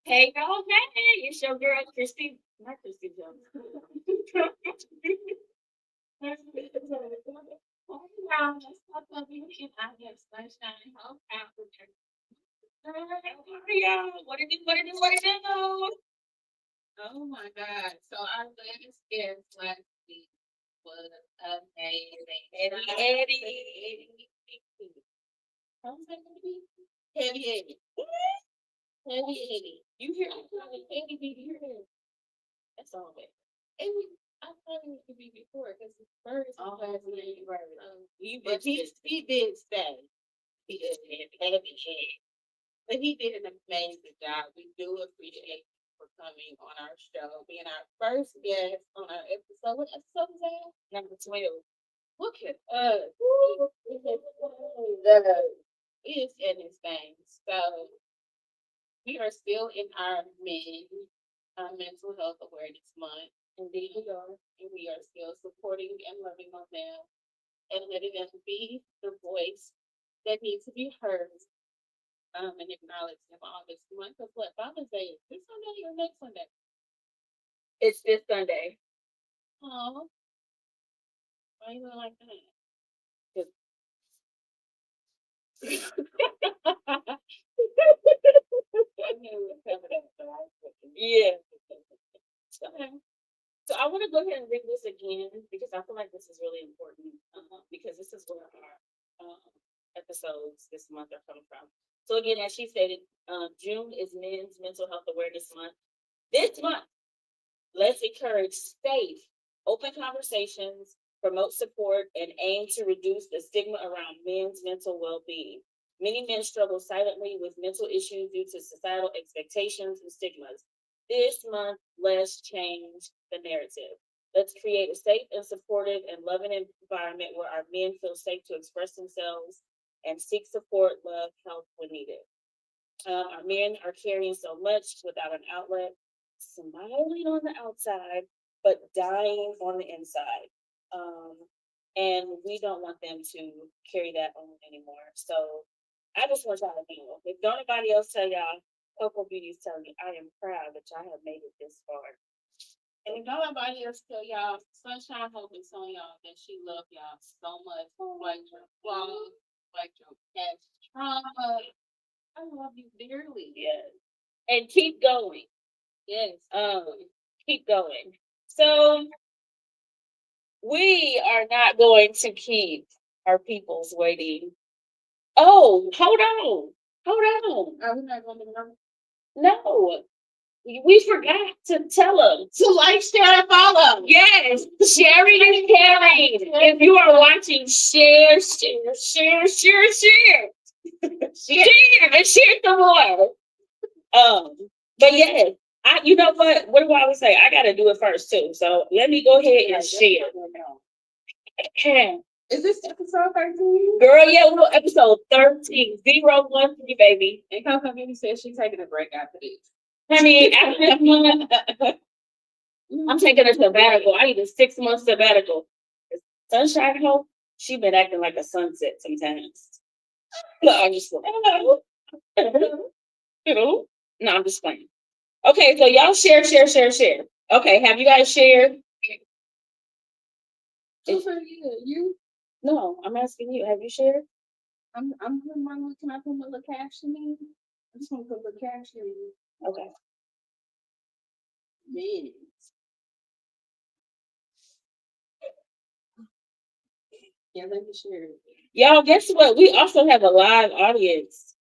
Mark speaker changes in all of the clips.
Speaker 1: Hey, girl, hey, it's your girl, Christy. Not Christy Jones. Oh, wow, that's not the beauty. I have sunshine. How out there. Yeah, what it do? What it do? What it do? Oh my God. So our latest guest last week was amazing. Eddie. How's that going to be? Heavy Eddie. Heavy Eddie. You hear Eddie be here? That's all that. And I thought it would be before because his first last name right. But he did stay. He did heavy Eddie. But he did an amazing job. We do appreciate you for coming on our show, being our first guest on our episode. What episode was that? Number 12. Look at us. It's in his veins. So we are still in our mental health awareness month. Indeed we are. And we are still supporting and loving on them and letting them be the voice that needs to be heard and acknowledge them all this month. Because what Father's Day is this Sunday or next Sunday? It's this Sunday. Oh, why you doing like that? Yeah. Okay. So I want to go ahead and read this again because I feel like this is really important because this is where our episodes this month are coming from. So again, as she stated, June is Men's Mental Health Awareness Month. This month, let's encourage safe, open conversations, promote support, and aim to reduce the stigma around men's mental well-being. Many men struggle silently with mental issues due to societal expectations and stigmas. This month, let's change the narrative. Let's create a safe and supportive and loving environment where our men feel safe to express themselves and seek support, love, help when needed. Our men are carrying so much without an outlet, smiling on the outside, but dying on the inside. Um, and we don't want them to carry that on anymore. So I just want y'all to know, if don't nobody else tell y'all, Coco Beauty's telling you, I am proud that y'all have made it this far. And if nobody else tell y'all, Sunshine Hope is telling y'all that she loves y'all so much, like your flaws, like your past trauma. I love you dearly. Yes. And keep going. Yes. Keep going. So we are not going to keep our peoples waiting. Oh, hold on. Hold on. Are we not going to know? No. We forgot to tell them to like, share, and follow. Yes, sharing and caring. If you are watching, share, share, and share some more. But yes, you know what? What do I always say? I got to do it first too. So let me go ahead and share. Is this episode 13? Girl, yeah, we're on episode 13, 013, baby. And Coco Beauty says she's taking a break after this. Honey, after this month, I'm taking a sabbatical. I need a 6-month sabbatical. Sunshine Hope, she been acting like a sunset sometimes. No, I'm just no, I'm just playing. Okay, so y'all share. Okay, have you guys shared? You? No, I'm asking you. Have you shared? I'm putting my little, can I put my little caption in? I just want to put a little caption in. Okay. Man. Yeah, let me share it. Y'all, guess what? We also have a live audience.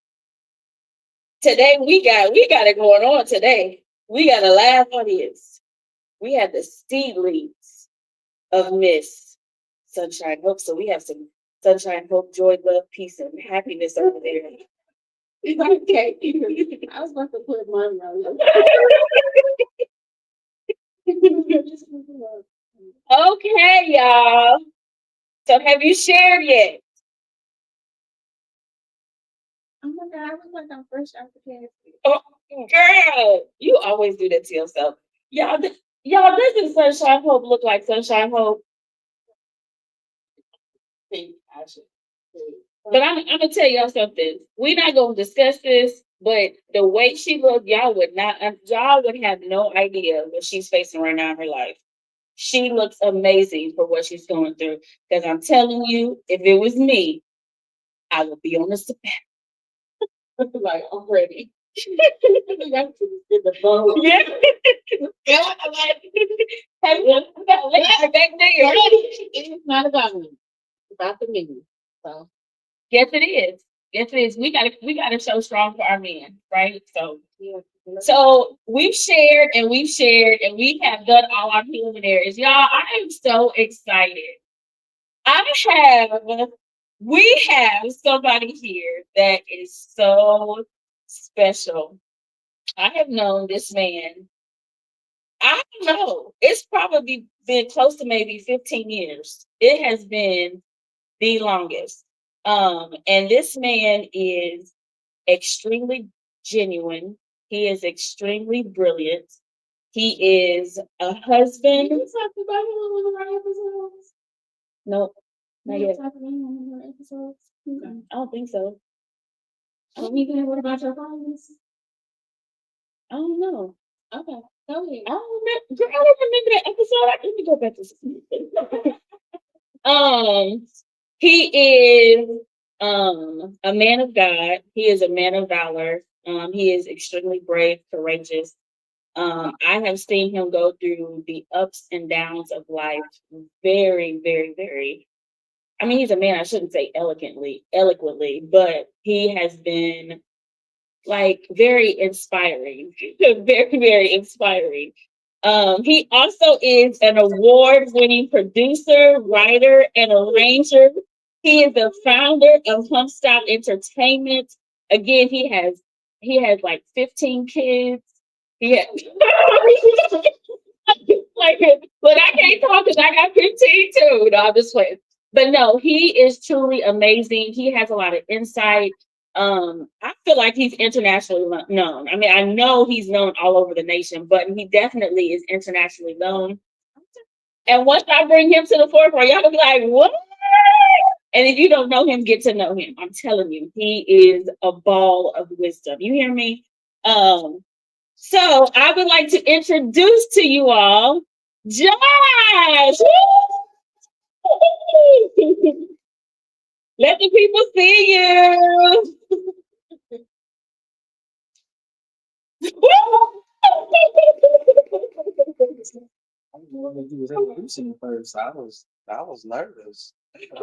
Speaker 1: Today we got it going on today. We got a live audience. We have the seedlings of Miss Sunshine Hope. So we have some Sunshine Hope, joy, love, peace, and happiness over there. Okay. I was about to put mine on. Okay, y'all. So have you shared yet? Oh my God, I was like I'm fresh out the cast. Oh, girl, you always do that to yourself. Y'all, doesn't Sunshine Hope look like Sunshine Hope? But I'm gonna tell y'all something. We're not gonna discuss this, But the way she looked, y'all would have no idea what she's facing right now in her life. She looks amazing for what she's going through. Because I'm telling you, if it was me, I would be on the sabbatical. Like, I'm ready. That's in the boat. Yeah. Have you back there? It's not about me. It's about the men. So yes, it is. Yes, it is. We gotta show strong for our men, right? So yeah. So we've shared and we have done all our preliminaries. Y'all, I am so excited. I have we have somebody here that is so special. I have known this man, I don't know. It's probably been close to maybe 15 years. It has been the longest. And this man is extremely genuine. He is extremely brilliant. He is a husband. You talked about him on one of our episodes? Nope, not yet. Talked about him on one of our episodes? Okay. I don't think so. What about your finals? I don't know. Okay, go ahead. I don't remember. Girl, I don't remember that episode. Let me go back to sleep. um, he is a man of God. He is a man of valor. He is extremely brave, courageous. I have seen him go through the ups and downs of life very, very, very. I mean, he's a man, I shouldn't say eloquently, but he has been like very inspiring, very, very inspiring. He also is an award-winning producer, writer, and arranger. He is the founder of Humpstop Entertainment. Again, he has like 15 kids. He has, like, but I can't talk because I got 15 too. No, I'm just playing. But no, he is truly amazing. He has a lot of insight. I feel like he's internationally known. I mean, I know he's known all over the nation, but he definitely is internationally known. And once I bring him to the forefront, y'all gonna be like, what? And if you don't know him, get to know him. I'm telling you, he is a ball of wisdom. You hear me? So I would like to introduce to you all Josh. Let the people see you.
Speaker 2: I didn't know that you was introducing first. I was nervous. I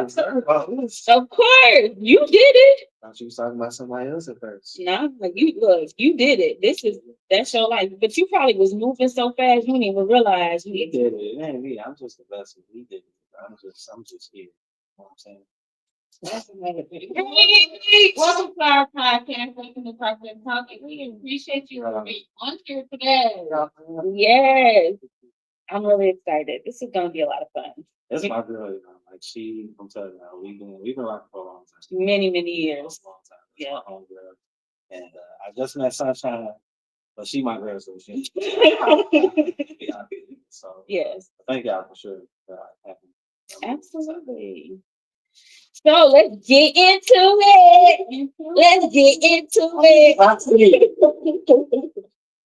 Speaker 2: was nervous about this.
Speaker 1: Of course, you did it.
Speaker 2: I thought you was talking about somebody else at first.
Speaker 1: No, like you look, you did it. That's your life. But you probably was moving so fast you didn't even realize you
Speaker 2: He did it. It ain't me. I'm just a vessel. He did it. I'm just here. You know what I'm saying?
Speaker 1: That's amazing. Hey, welcome to our podcast, Welcome to TalkThatTalk. We appreciate you being on here today. Yes, I'm really excited. This is gonna be a lot of fun.
Speaker 2: That's my girl, like I'm telling you, we've been rocking for a long time.
Speaker 1: Many, many years.
Speaker 2: A long time. That's my home girl. And I just met Sunshine, but she my girl, so she yeah, so
Speaker 1: yes.
Speaker 2: Thank y'all for sure.
Speaker 1: Absolutely. So let's get into it. Let's get into it.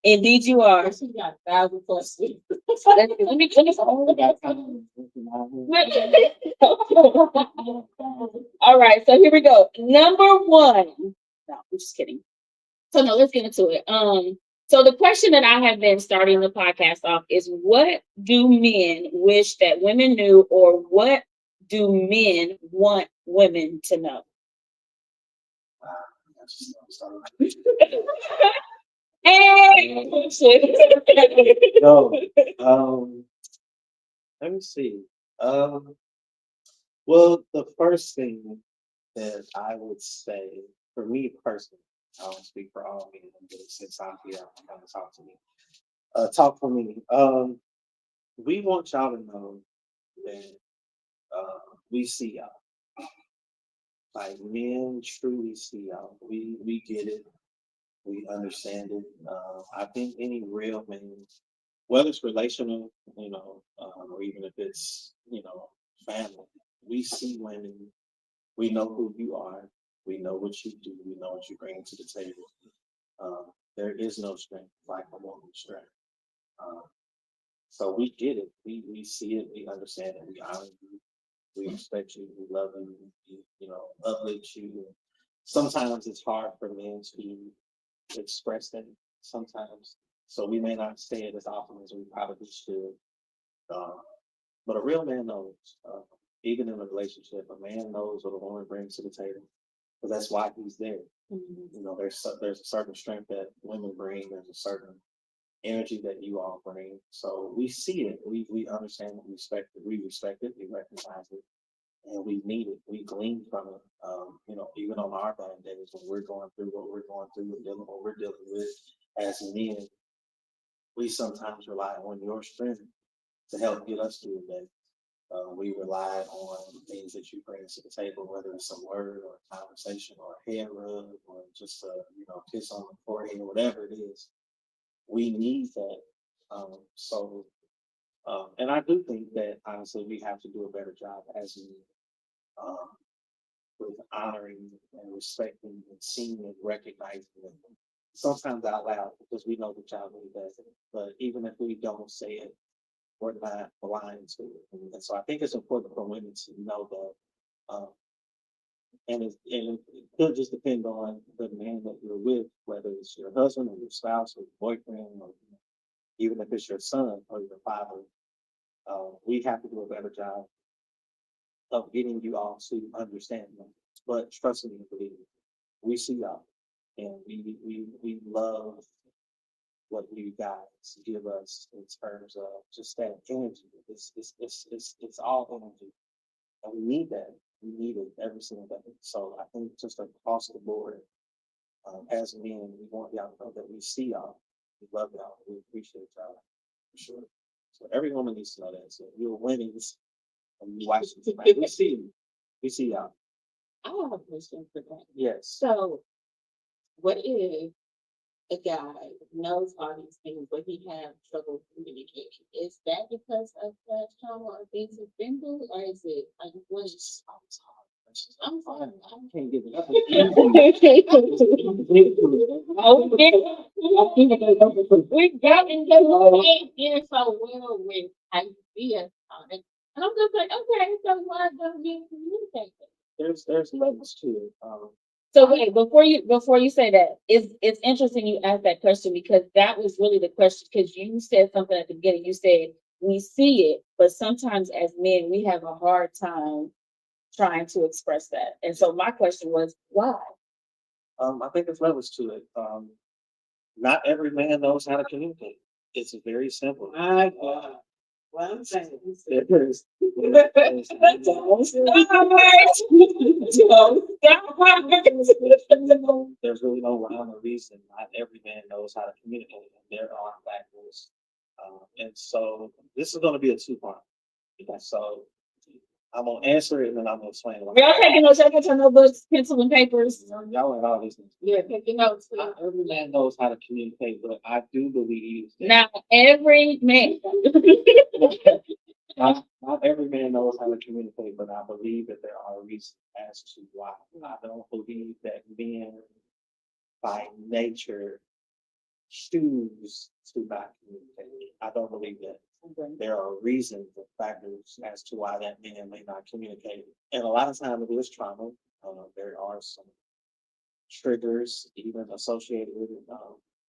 Speaker 1: Indeed, you are. She got 1,000 plus. Let me all that. All right, so here we go. Number one. No, I'm just kidding. So no, let's get into it. So the question that I have been starting the podcast off is, what do men wish that women knew, or what do men want women to know? Hey!
Speaker 2: No, let me see. Well, the first thing that I would say, for me personally, I don't speak for all men, but since I'm here, I'm gonna talk to me. Talk for me. We want y'all to know that we see y'all. Like men truly see y'all. We get it. We understand it. I think any real man, whether it's relational, or even if it's family, we see women. We know who you are. We know what you do. We know what you bring to the table. There is no strength like a woman's strength. Um, so we get it. We see it. We understand it. We honor you. We respect you. We love you. Uplift you. Sometimes it's hard for men to express that. Sometimes, so we may not say it as often as we probably should. Uh, but a real man knows. Even in a relationship, a man knows what a woman brings to the table. Because that's why he's there. There's a certain strength that women bring. There's a certain energy that you all bring. So we see it. We understand it. We respect it. We recognize it, and we need it. We glean from it. Even on our bad days when we're going through what we're going through and dealing what we're dealing with as men, we sometimes rely on your strength to help get us through the day. We rely on things that you bring to the table, whether it's a word or a conversation or a hair rub or just a kiss on the forehead, whatever it is. We need that. And I do think that honestly we have to do a better job as men um, with honoring and respecting and seeing and recognizing them. Sometimes out loud because we know the child really does it. But even if we don't say it, we're not blind to it. And so I think it's important for women to know that. And it could just depend on the man that you're with, whether it's your husband or your spouse or your boyfriend, or even if it's your son or your father. We have to do a better job of getting you all to understand them. But trust me and believe me, we see y'all, and we love what you guys give us in terms of just that energy. It's all energy, and we need that. We need it every single day. So I think just across the board, as men, we want y'all to know that we see y'all, we love y'all, we appreciate y'all for sure. So every woman needs to know that. So you're winning and you watch it tonight. We see you. We see y'all.
Speaker 1: I have a question for that.
Speaker 2: Yes.
Speaker 1: So, what if a guy knows all these things, but he have trouble communicating? Is that because of past trauma or things have been through, or is it like what is? I'm sorry, I
Speaker 2: Can't give it up.
Speaker 1: we got into it so well with ideas on it. And I'm just like, okay, so why don't you communicate?
Speaker 2: There's levels to it.
Speaker 1: So wait, before you say that, it's interesting you asked that question because that was really the question because you said something at the beginning. You said we see it, but sometimes as men we have a hard time trying to express that. And so my question was why?
Speaker 2: I think there's levels to it. Not every man knows how to communicate. It's very simple.
Speaker 1: My God. Well, I'm saying
Speaker 2: There's,
Speaker 1: don't start. Don't start.
Speaker 2: there's really no rhyme or reason. Not every man knows how to communicate. There are factors. And so this is going to be a two-part. So I'm going to answer it and then I'm going to explain why.
Speaker 1: Y'all taking notes? Y'all got your notebooks, pencil, and papers?
Speaker 2: Y'all and all these things.
Speaker 1: Yeah, taking notes.
Speaker 2: Not every man knows how to communicate, but I do believe that
Speaker 1: Now, every man.
Speaker 2: not every man knows how to communicate, but I believe that there are reasons as to why. I don't believe that men by nature choose to not communicate. I don't believe that.
Speaker 1: Okay.
Speaker 2: There are reasons and factors as to why that man may not communicate. And a lot of times it is trauma. There are some triggers even associated with it.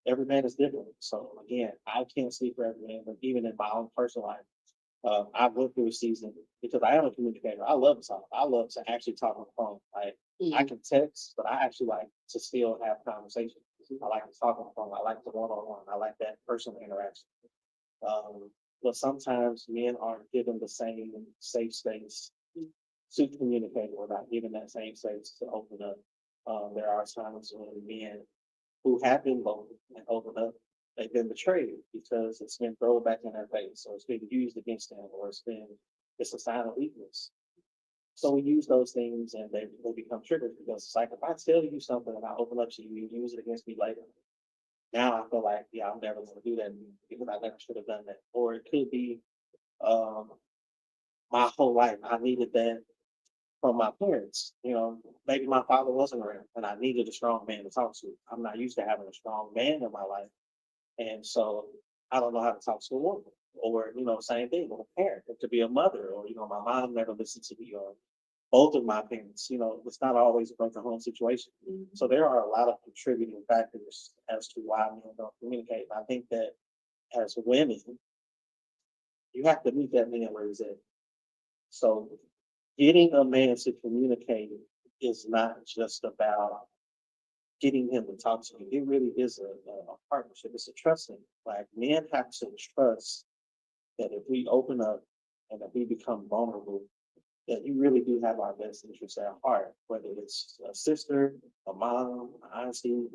Speaker 2: Every man is different. So again, I can't speak for every man, but even in my own personal life, I went through a season because I am a communicator. I love to talk. I love to actually talk on the phone. Like I can text, but I actually like to still have conversations. I like to talk on the phone. I like the one-on-one. I like that personal interaction. But sometimes men aren't given the same safe space to communicate or not given that same space to open up. There are times when men who have been bold and open up, they've been betrayed because it's been thrown back in their face or it's been used against them or it's a sign of weakness. So we use those things and they become triggers because it's like if I tell you something and I open up to you, you use it against me later. Now I feel like, yeah, I'm never going to do that because I never should have done that. Or it could be um, my whole life I needed that from my parents. Maybe my father wasn't around and I needed a strong man to talk to. I'm not used to having a strong man in my life. And so I don't know how to talk to a woman. Or, same thing with a parent, or to be a mother, or, my mom never listened to me, or both of my parents, it's not always a broken home situation. So there are a lot of contributing factors as to why men don't communicate. And I think that as women, you have to meet that man where he's at. So getting a man to communicate is not just about getting him to talk to you. It really is a partnership. It's a trust thing. Like men have to trust that if we open up and if we become vulnerable, that you really do have our best interests at heart, whether it's a sister, a mom, an auntie,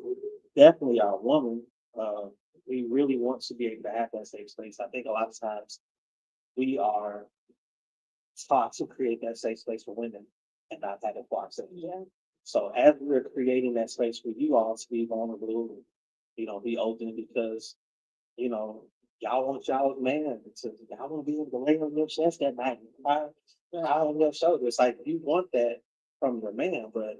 Speaker 2: definitely our woman. Uh, we really want to be able to have that safe space. I think a lot of times we are taught to create that safe space for women and not have it for ourselves.
Speaker 1: Yeah.
Speaker 2: So as we're creating that space for you all to be vulnerable, be open because, you know, y'all want y'all man to y'all want to be able to lay on your chest at night, cry on your shoulder. It's like you want that from your man, but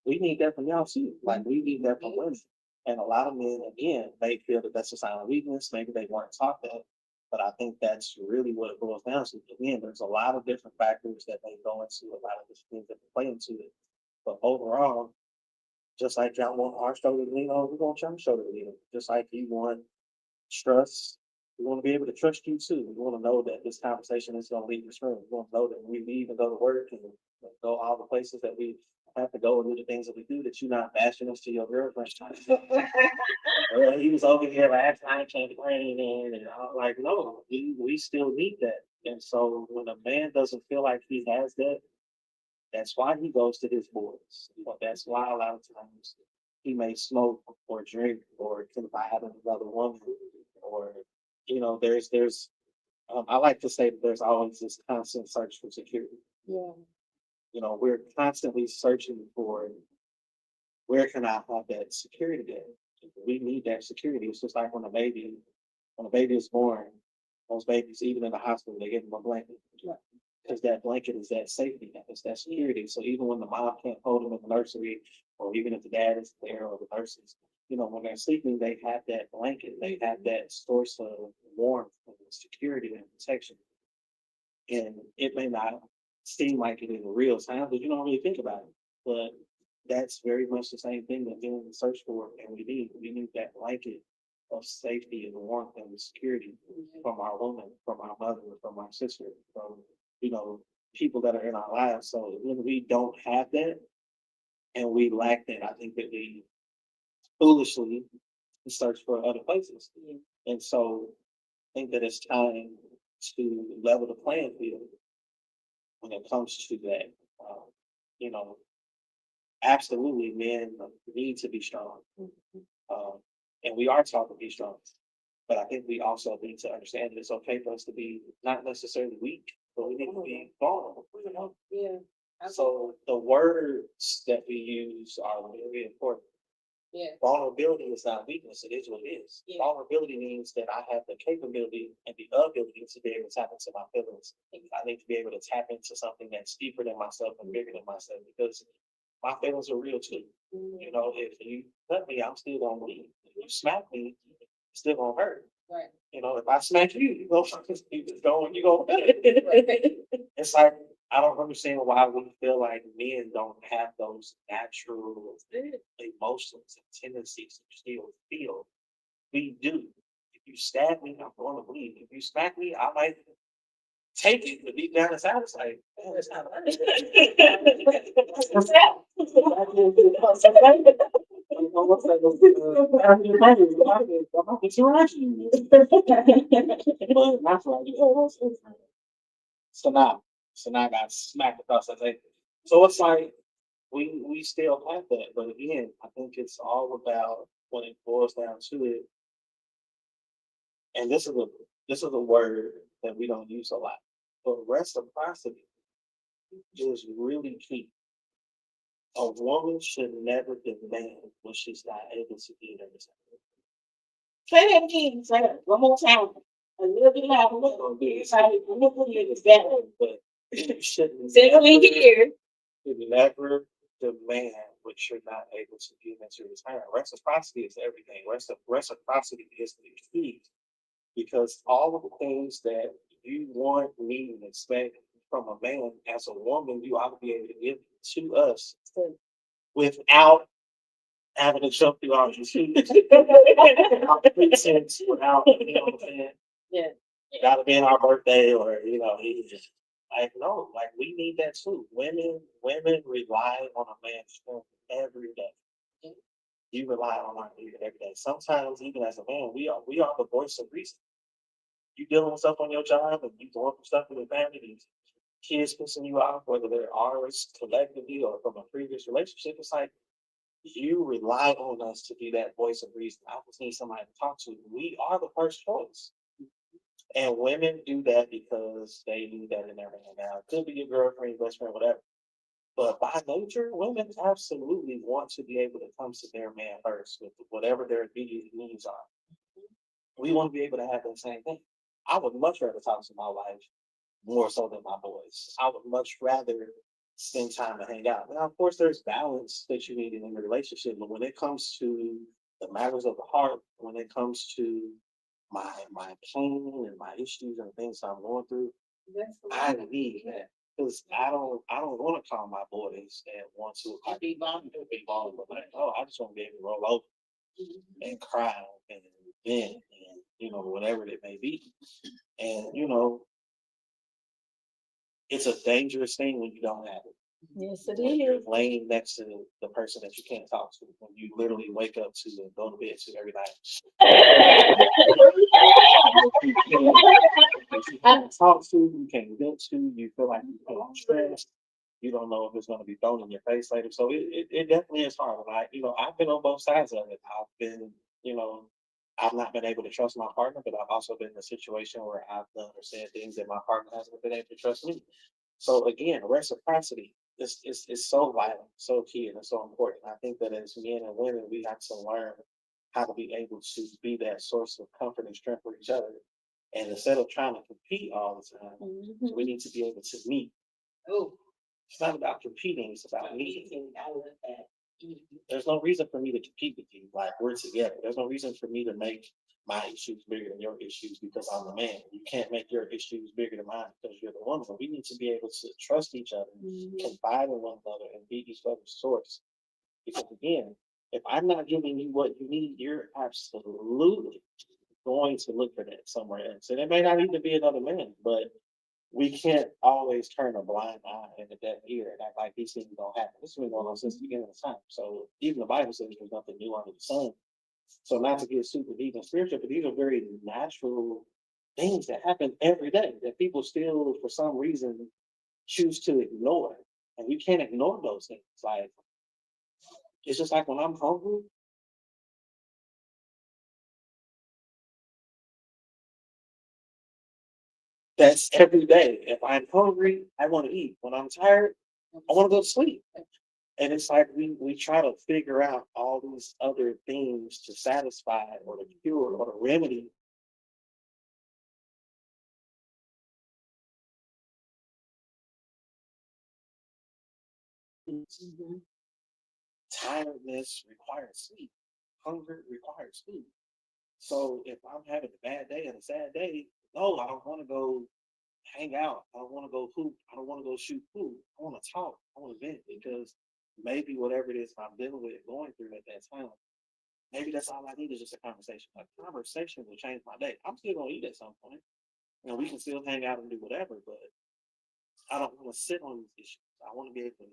Speaker 2: we need that from y'all too. Like we need that from women. And a lot of men, again, may feel that that's a sign of weakness. Maybe they weren't taught that. But I think that's really what it boils down to. Again, there's a lot of different factors that may go into a lot of different things that play into it. But overall, just like y'all want our shoulder to lean on, we want y'all shoulder to lean on. Just like you want trust, we want to be able to trust you too. We want to know that this conversation is going to leave this room. We want to know that when we leave and go to work and go all the places that we have to go and do the things that we do, that you're not bashing us to your girlfriend. Well, he was over here last night complaining, and I'm like, no, we still need that. And so when a man doesn't feel like he has that, that's why he goes to his boys. That's why a lot of times he may smoke or drink or confide in another woman, or there's I like to say that there's always this constant search for security.
Speaker 1: Yeah.
Speaker 2: We're constantly searching for where can I have that security at? We need that security. It's just like when a baby is born, most babies, even in the hospital, they give them a blanket. Because that blanket is that safety net, it's that security. So even when the mom can't hold them in the nursery, or even if the dad is there or the nurses, when they're sleeping, they have that blanket, they have that source of warmth and security and protection. And it may not seem like it in real time, but you don't really think about it. But that's very much the same thing that doing the search for, and we need that blanket of safety and warmth and security from our woman, from our mother, from our sister, from you know people that are in our lives. So when we don't have that and we lack that, I think that we foolishly search for other places. And so I think that it's time to level the playing field when it comes to that. Um, you know, absolutely, men need to be strong, um, and we are taught to be strong. But I think we also need to understand that it's okay for us to be not necessarily weak, but we need to be vulnerable.
Speaker 1: Yeah.
Speaker 2: So the words that we use are very important.
Speaker 1: Yeah.
Speaker 2: Vulnerability is not weakness, it is what it is.
Speaker 1: Yeah.
Speaker 2: Vulnerability means that I have the capability and the ability to be able to tap into my feelings. I need to be able to tap into something that's deeper than myself and bigger than myself, because my feelings are real too. If you cut me, I'm still gonna bleed. If you smack me, it's still gonna hurt.
Speaker 1: Right.
Speaker 2: If I smack you, you go. It's like I don't understand why we feel like men don't have those natural emotions and tendencies to still feel. We do. If you stab me, I'm going to bleed. If you smack me, I might take it, but deep down inside, it's like, man, it's not what's that? So now I got smacked across the face. So it's like we still have that, but again, I think it's all about when it boils down to it. And this is a word that we don't use a lot, but reciprocity is really key. A woman should never demand what she's not able to give in return.
Speaker 1: Say that again, say that one more time. A little bit louder. Everybody, I'm gonna put it in the back.
Speaker 2: But you shouldn't
Speaker 1: Say it when you hear.
Speaker 2: You never demand what you're not able to give into return. Reciprocity is everything. Reciprocity is the key because all of the things that you want, need, and expect from a man as a woman, you ought to be able to give to us without having to jump through all these hoops. Without pretense, without, you know what I'm saying?
Speaker 1: Yeah.
Speaker 2: Gotta be on our birthday or, you know, he just like no, like we need that too. Women rely on a man's strength every day. You rely on our leader every day. Sometimes even as a man, we are the voice of reason. You dealing with stuff on your job and you going through stuff with your family, these kids pissing you off, whether they're ours collectively or from a previous relationship, it's like you rely on us to be that voice of reason. I just need somebody to talk to. We are the first choice. And women do that because they do that in their man. Now, it could be your girlfriend, best friend, whatever. But by nature, women absolutely want to be able to come to their man first with whatever their immediate needs are. We want to be able to have that same thing. I would much rather talk to my wife more so than my boys. I would much rather spend time to hang out. Now, of course, there's balance that you need in a relationship, but when it comes to the matters of the heart, when it comes to my pain and my issues and things I'm going through, I need that because I don't want to call my boys at 1, 2 o'clock. Be vulnerable, like oh I just want to be able to roll over and cry and vent and whatever it may be, and it's a dangerous thing when you don't have it.
Speaker 1: Yes, it
Speaker 2: When you're
Speaker 1: is.
Speaker 2: laying next to the person that you can't talk to, when you literally wake up to and go to bed to every night. You can't talk to, you can't vent to, you feel like you feel stressed. You don't know if it's going to be thrown in your face later. So it definitely is hard. And I've been on both sides of it. You know, I've not been able to trust my partner, but I've also been in a situation where I've done or said things that my partner hasn't been able to trust me. So again, reciprocity is so vital, so key, and it's so important. I think that as men and women, we have to learn how to be able to be that source of comfort and strength for each other. And instead of trying to compete all the time, we need to be able to meet. Oh, it's not about competing, it's about meeting. I love that. There's no reason for me to compete with you. Like we're together. There's no reason for me to make my issues bigger than your issues because I'm the man. You can't make your issues bigger than mine because you're the woman. We need to be able to trust each other, confide in one another, and be each other's source. Because again, if I'm not giving you what you need, you're absolutely going to look for that somewhere else. And it may not even be another man, but we can't always turn a blind eye and a deaf ear and act like these things don't happen. This has been going on since the beginning of time. So even the Bible says there's nothing new under the sun. So not to get super deep and spiritual, but these are very natural things that happen every day that people still, for some reason, choose to ignore. And you can't ignore those things. Like it's just like when I'm hungry, that's every day. If I'm hungry, I want to eat. When I'm tired, I want to go to sleep. And it's like we try to figure out all these other things to satisfy or to cure or to remedy
Speaker 1: Mhm.
Speaker 2: tiredness requires sleep. Hunger requires food. So if I'm having a bad day and a sad day, no, I don't want to go hang out. I don't want to go hoop. I don't want to go shoot pool. I want to talk. I want to vent because maybe whatever it is I'm dealing with, going through at that time, maybe that's all I need is just a conversation. A conversation will change my day. I'm still gonna eat at some point, and we can still hang out and do whatever. But I don't want to sit on these issues. I want to be able to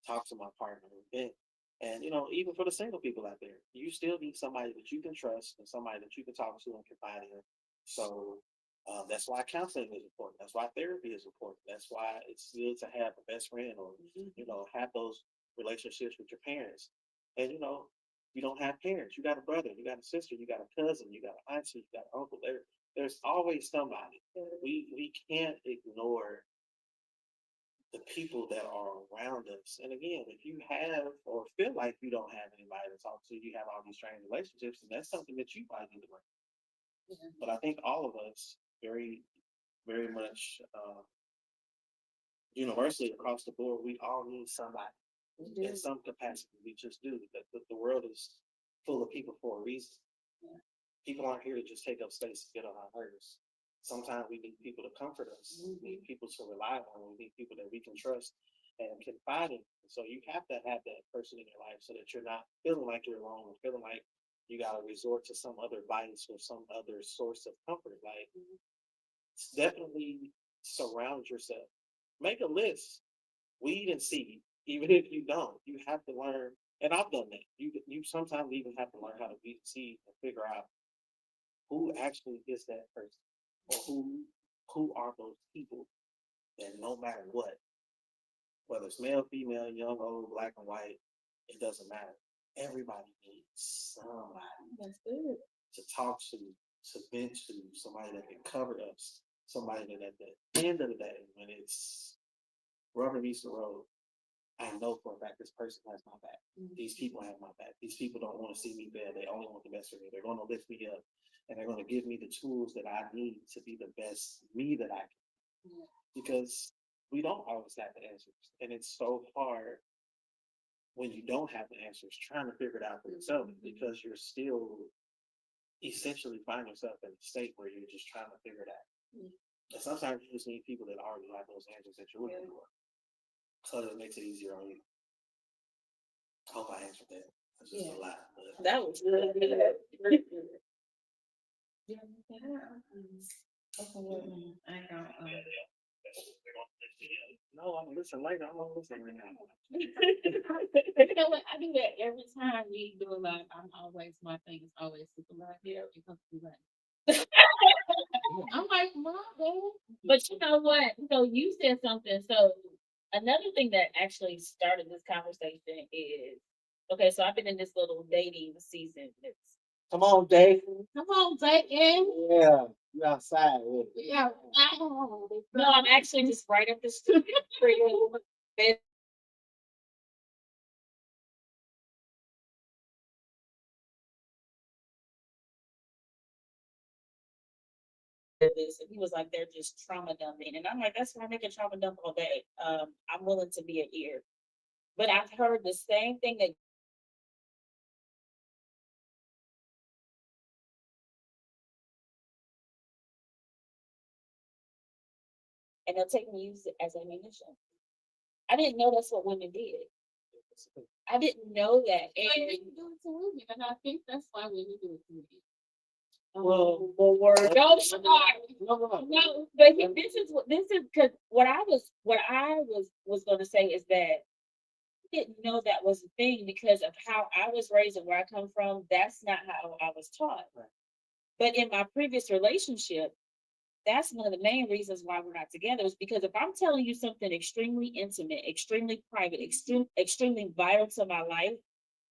Speaker 2: talk to my partner and vent. And even for the single people out there, you still need somebody that you can trust and somebody that you can talk to and confide in. So that's why counseling is important. That's why therapy is important. That's why it's good to have a best friend or have those relationships with your parents. And you don't have parents. You got a brother, you got a sister, you got a cousin, you got an auntie, you got an uncle. There's always somebody. We can't ignore the people that are around us. And again, if you have or feel like you don't have anybody to talk to, you have all these strange relationships, and that's something that you might need to work. But I think all of us very, very much universally across the board, we all need somebody in some capacity. We just do. The world is full of people for a reason.
Speaker 1: Yeah.
Speaker 2: People aren't here to just take up space and get on our nerves. Sometimes we need people to comfort us. We need people to rely on. We need people that we can trust and confide in. So you have to have that person in your life so that you're not feeling like you're alone or feeling like you got to resort to some other vice or some other source of comfort. Like, definitely surround yourself. Make a list, weed and seed. Even if you don't, you have to learn. And I've done that. You sometimes even have to learn how to weed and seed and figure out who actually is that person, or who are those people that no matter what, whether it's male, female, young, old, black and white, it doesn't matter. Everybody needs somebody
Speaker 1: That's good.
Speaker 2: to talk to vent to, somebody that can cover us, somebody that at the end of the day, when it's rubber meets the road, I know for a fact this person has my back. These people have my back. These people don't want to see me bad. They only want the best for me. They're going to lift me up, and they're going to give me the tools that I need to be the best me that I can. Because we don't always have the answers, and it's so hard when you don't have the answers, trying to figure it out for yourself because you're still essentially find yourself in a state where you're just trying to figure it out. And sometimes you just need people that already have those answers that you're looking for. So that makes it easier on you. I hope I answered that. That's just a lot. But
Speaker 1: That was really good.
Speaker 3: Yeah, okay, I ain't gonna,
Speaker 2: no, I'm listening later. I'm gonna listen right now.
Speaker 3: you know what? I do that every time we do a live. I'm always my thing is always super live here. It comes to that. I'm like, Mom, baby.
Speaker 1: But you know what? So you said something. So another thing that actually started this conversation is okay. So I've been in this little dating season.
Speaker 2: Come on, Dave.
Speaker 3: Come on, Dayton.
Speaker 2: Yeah, you outside with it.
Speaker 3: Yeah.
Speaker 1: No, I'm actually just right up the street for you. This and he was like, they're just trauma dumping. And I'm like, that's why I make a trauma dump all day. I'm willing to be an ear. But I've heard the same thing that and they'll take and use it as ammunition. I didn't know that's what women did. I didn't know that.
Speaker 3: But
Speaker 1: And
Speaker 3: you can do it to women, and I think that's why women do it to women.
Speaker 2: Well,
Speaker 1: word. Don't start.
Speaker 2: no.
Speaker 1: No, but this is because what I was going to say is that I didn't know that was a thing because of how I was raised and where I come from. That's not how I was taught.
Speaker 2: Right.
Speaker 1: But in my previous relationship, that's one of the main reasons why we're not together is because if I'm telling you something extremely intimate, extremely private, extremely vital to my life,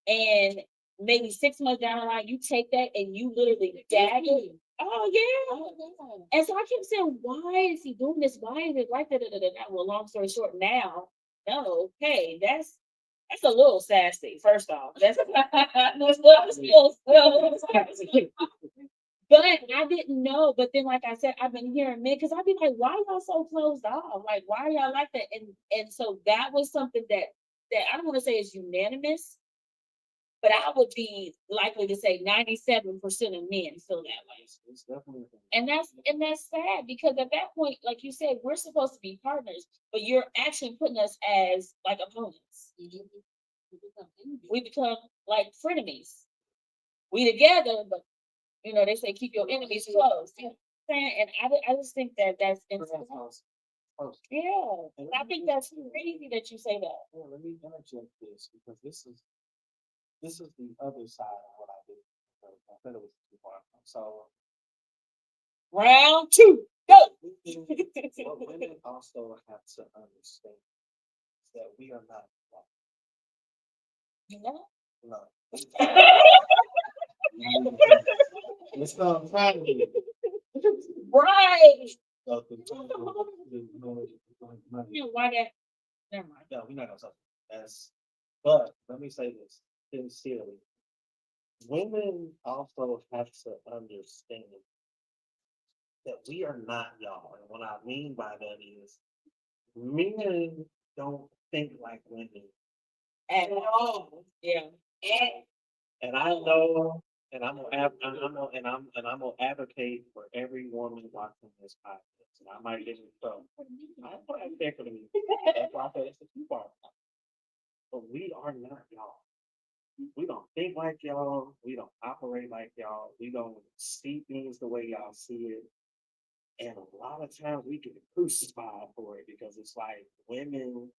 Speaker 1: and maybe 6 months down the line, you take that and you literally dag it. Oh yeah. And so I kept saying, why is he doing this? Why is it like that? Well, long story short, now, no, hey, that's a little sassy. First off, that's a little sassy. But I didn't know. But then, like I said, I've been hearing men because I'd be like, "Why y'all so closed off? Like, why are y'all like that?" And so that was something that I don't want to say is unanimous, but I would be likely to say 97% of men feel that way.
Speaker 2: It's definitely a thing.
Speaker 1: And that's sad because at that point, like you said, we're supposed to be partners, but you're actually putting us as like opponents. We become like frenemies. We together, but they say keep your enemies close. You know what I'm saying? And I just think that's yeah.
Speaker 2: And
Speaker 1: I think that's crazy that you say that.
Speaker 2: yeah, let me interject this because this is the other side of what I do. I thought it was too far. So
Speaker 1: Round two, go.
Speaker 2: what women also have to understand is that we are not
Speaker 1: You know?
Speaker 2: no. It's not trying to
Speaker 1: Right.
Speaker 2: so
Speaker 1: Why that? Never mind.
Speaker 2: no, we're not gonna talk. That's but let me say this sincerely. Women also have to understand that we are not y'all. And what I mean by that is men don't think like women.
Speaker 1: At all. Yeah.
Speaker 2: And I know, and I'm gonna advocate for every woman watching this podcast. And I might get in trouble. I'm gonna advocate for me. That's why I said it's a two-part. But we are not y'all. We don't think like y'all. We don't operate like y'all. We don't see things the way y'all see it. And a lot of times we get crucified for it because it's like women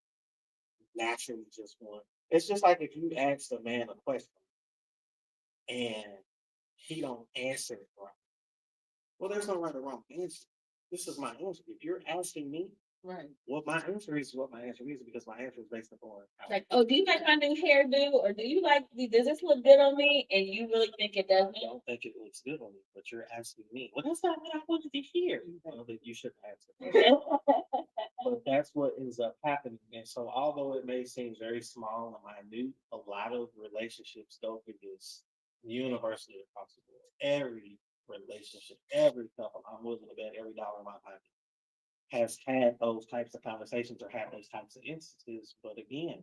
Speaker 2: naturally just want. It's just like if you ask a man a question and he don't answer it right. Well, there's no right or wrong answer. This is my answer. If you're asking me,
Speaker 3: Right.
Speaker 2: what my answer is what my answer is because my answer is based upon how
Speaker 1: Like, oh, do you like my new hairdo, or do you like? Does this look good on me? And you really think it
Speaker 2: I
Speaker 1: doesn't?
Speaker 2: don't think it looks good on me, but you're asking me. Well, that's not what I wanted to hear. Well, then you should answer. But that's what ends up happening. And so, although it may seem very small and minute, a lot of relationships go through this universally across the board. Every relationship, every couple, I'm willing to bet every dollar in my pocket has had those types of conversations or had those types of instances. But again,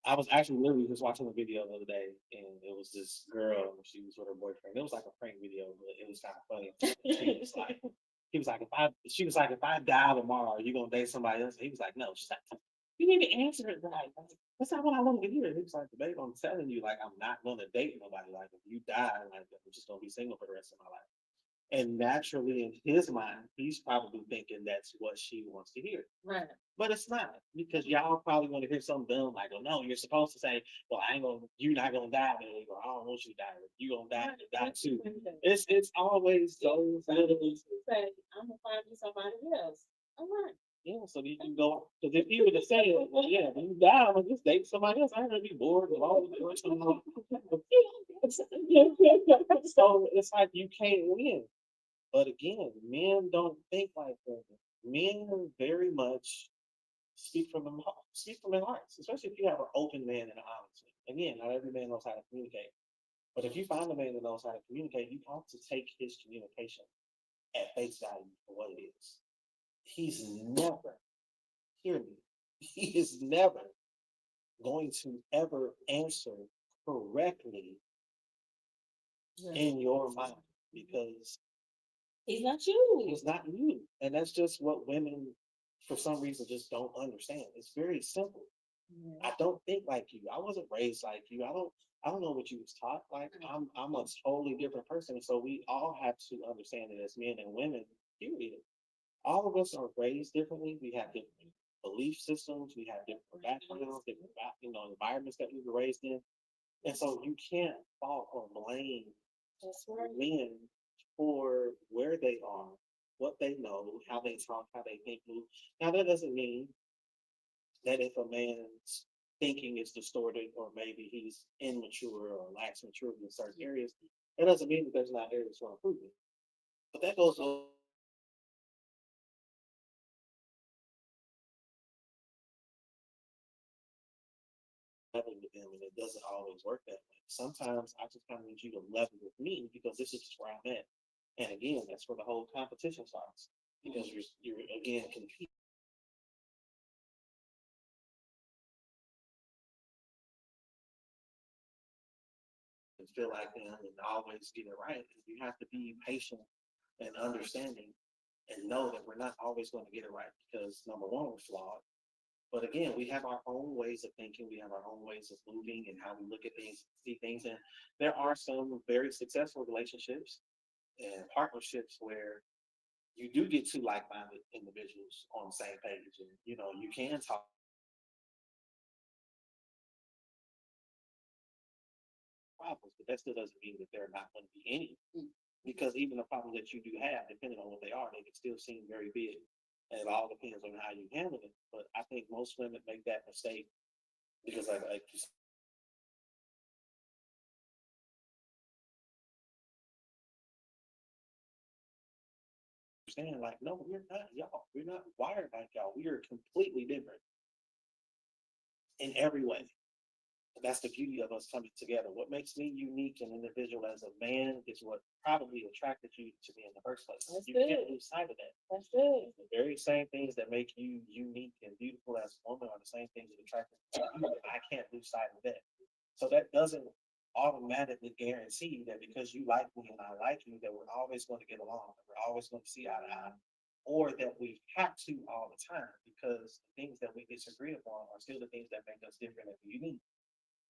Speaker 2: I was actually literally just watching a video the other day, and it was this girl. She was with her boyfriend. It was like a prank video, but it was kind of funny. She was like, he was like, she was like, if I die tomorrow, are you gonna date somebody else? He was like, no. She's like, you need to answer it right. That's not what I want to hear. He was like, babe, I'm telling you, like, I'm not gonna date nobody. Like, if you die, like, I'm just gonna be single for the rest of my life. And naturally, in his mind, he's probably thinking that's what she wants to hear.
Speaker 3: Right.
Speaker 2: But it's not because y'all probably want to hear something dumb like, "Oh no, you're supposed to say, well, I ain't gonna, you're not gonna die, babe, or I don't want you to die, or you gonna die too." It's always those things.
Speaker 3: Say, I'm gonna find you somebody else. All right.
Speaker 2: Yeah, so you can go because if you would have said, well, yeah, when you die, I'm gonna just date somebody else. I ain't gonna be bored of always doing something. So it's like you can't win. But again, men don't think like women. Men very much speak from their hearts, especially if you have an open man and an honest man. Again, not every man knows how to communicate. But if you find a man that knows how to communicate, you have to take his communication at face value for what it is. He's never, hear me, he is never going to ever answer correctly in your mind because
Speaker 1: He's not you.
Speaker 2: it's not you. And that's just what women, for some reason, just don't understand. It's very simple.
Speaker 3: Yeah.
Speaker 2: I don't think like you. I wasn't raised like you. I don't know what you was taught. Like I'm a totally different person. So we all have to understand that as men and women, period. All of us are raised differently. We have different belief systems. We have different backgrounds, different environments that we were raised in. And so you can't fault or blame
Speaker 1: That's right.
Speaker 2: men for where they are, what they know, how they talk, how they think, move. Now that doesn't mean that if a man's thinking is distorted or maybe he's immature or lacks maturity in certain areas, it doesn't mean that there's not areas for improvement. But that goes on level with them, and it doesn't always work that way. Sometimes I just kind of need you to level with me because this is just where I'm at. And again, that's where the whole competition starts because you're again competing. And feel like them and always get it right. You have to be patient and understanding and know that we're not always going to get it right because number one, we're flawed. But again, we have our own ways of thinking, we have our own ways of moving and how we look at things, see things. And there are some very successful relationships and partnerships where you do get two like-minded individuals on the same page. And you can talk problems, but that still doesn't mean that there are not going to be any. Because even the problems that you do have, depending on what they are, they can still seem very big. And it all depends on how you handle it. But I think most women make that mistake because, like you understand, like, no, we're not y'all. We're not wired like y'all. We are completely different in every way. that's the beauty of us coming together. What makes me unique and individual as a man is what probably attracted you to me in the first place.
Speaker 3: That's
Speaker 2: You
Speaker 3: good.
Speaker 2: can't lose sight of that.
Speaker 3: That's it.
Speaker 2: The very same things that make you unique and beautiful as a woman are the same things that attract me to you. I can't lose sight of that. So that doesn't automatically guarantee that because you like me and I like you, that we're always going to get along, that we're always going to see eye to eye, or that we have to all the time, because the things that we disagree upon are still the things that make us different and unique.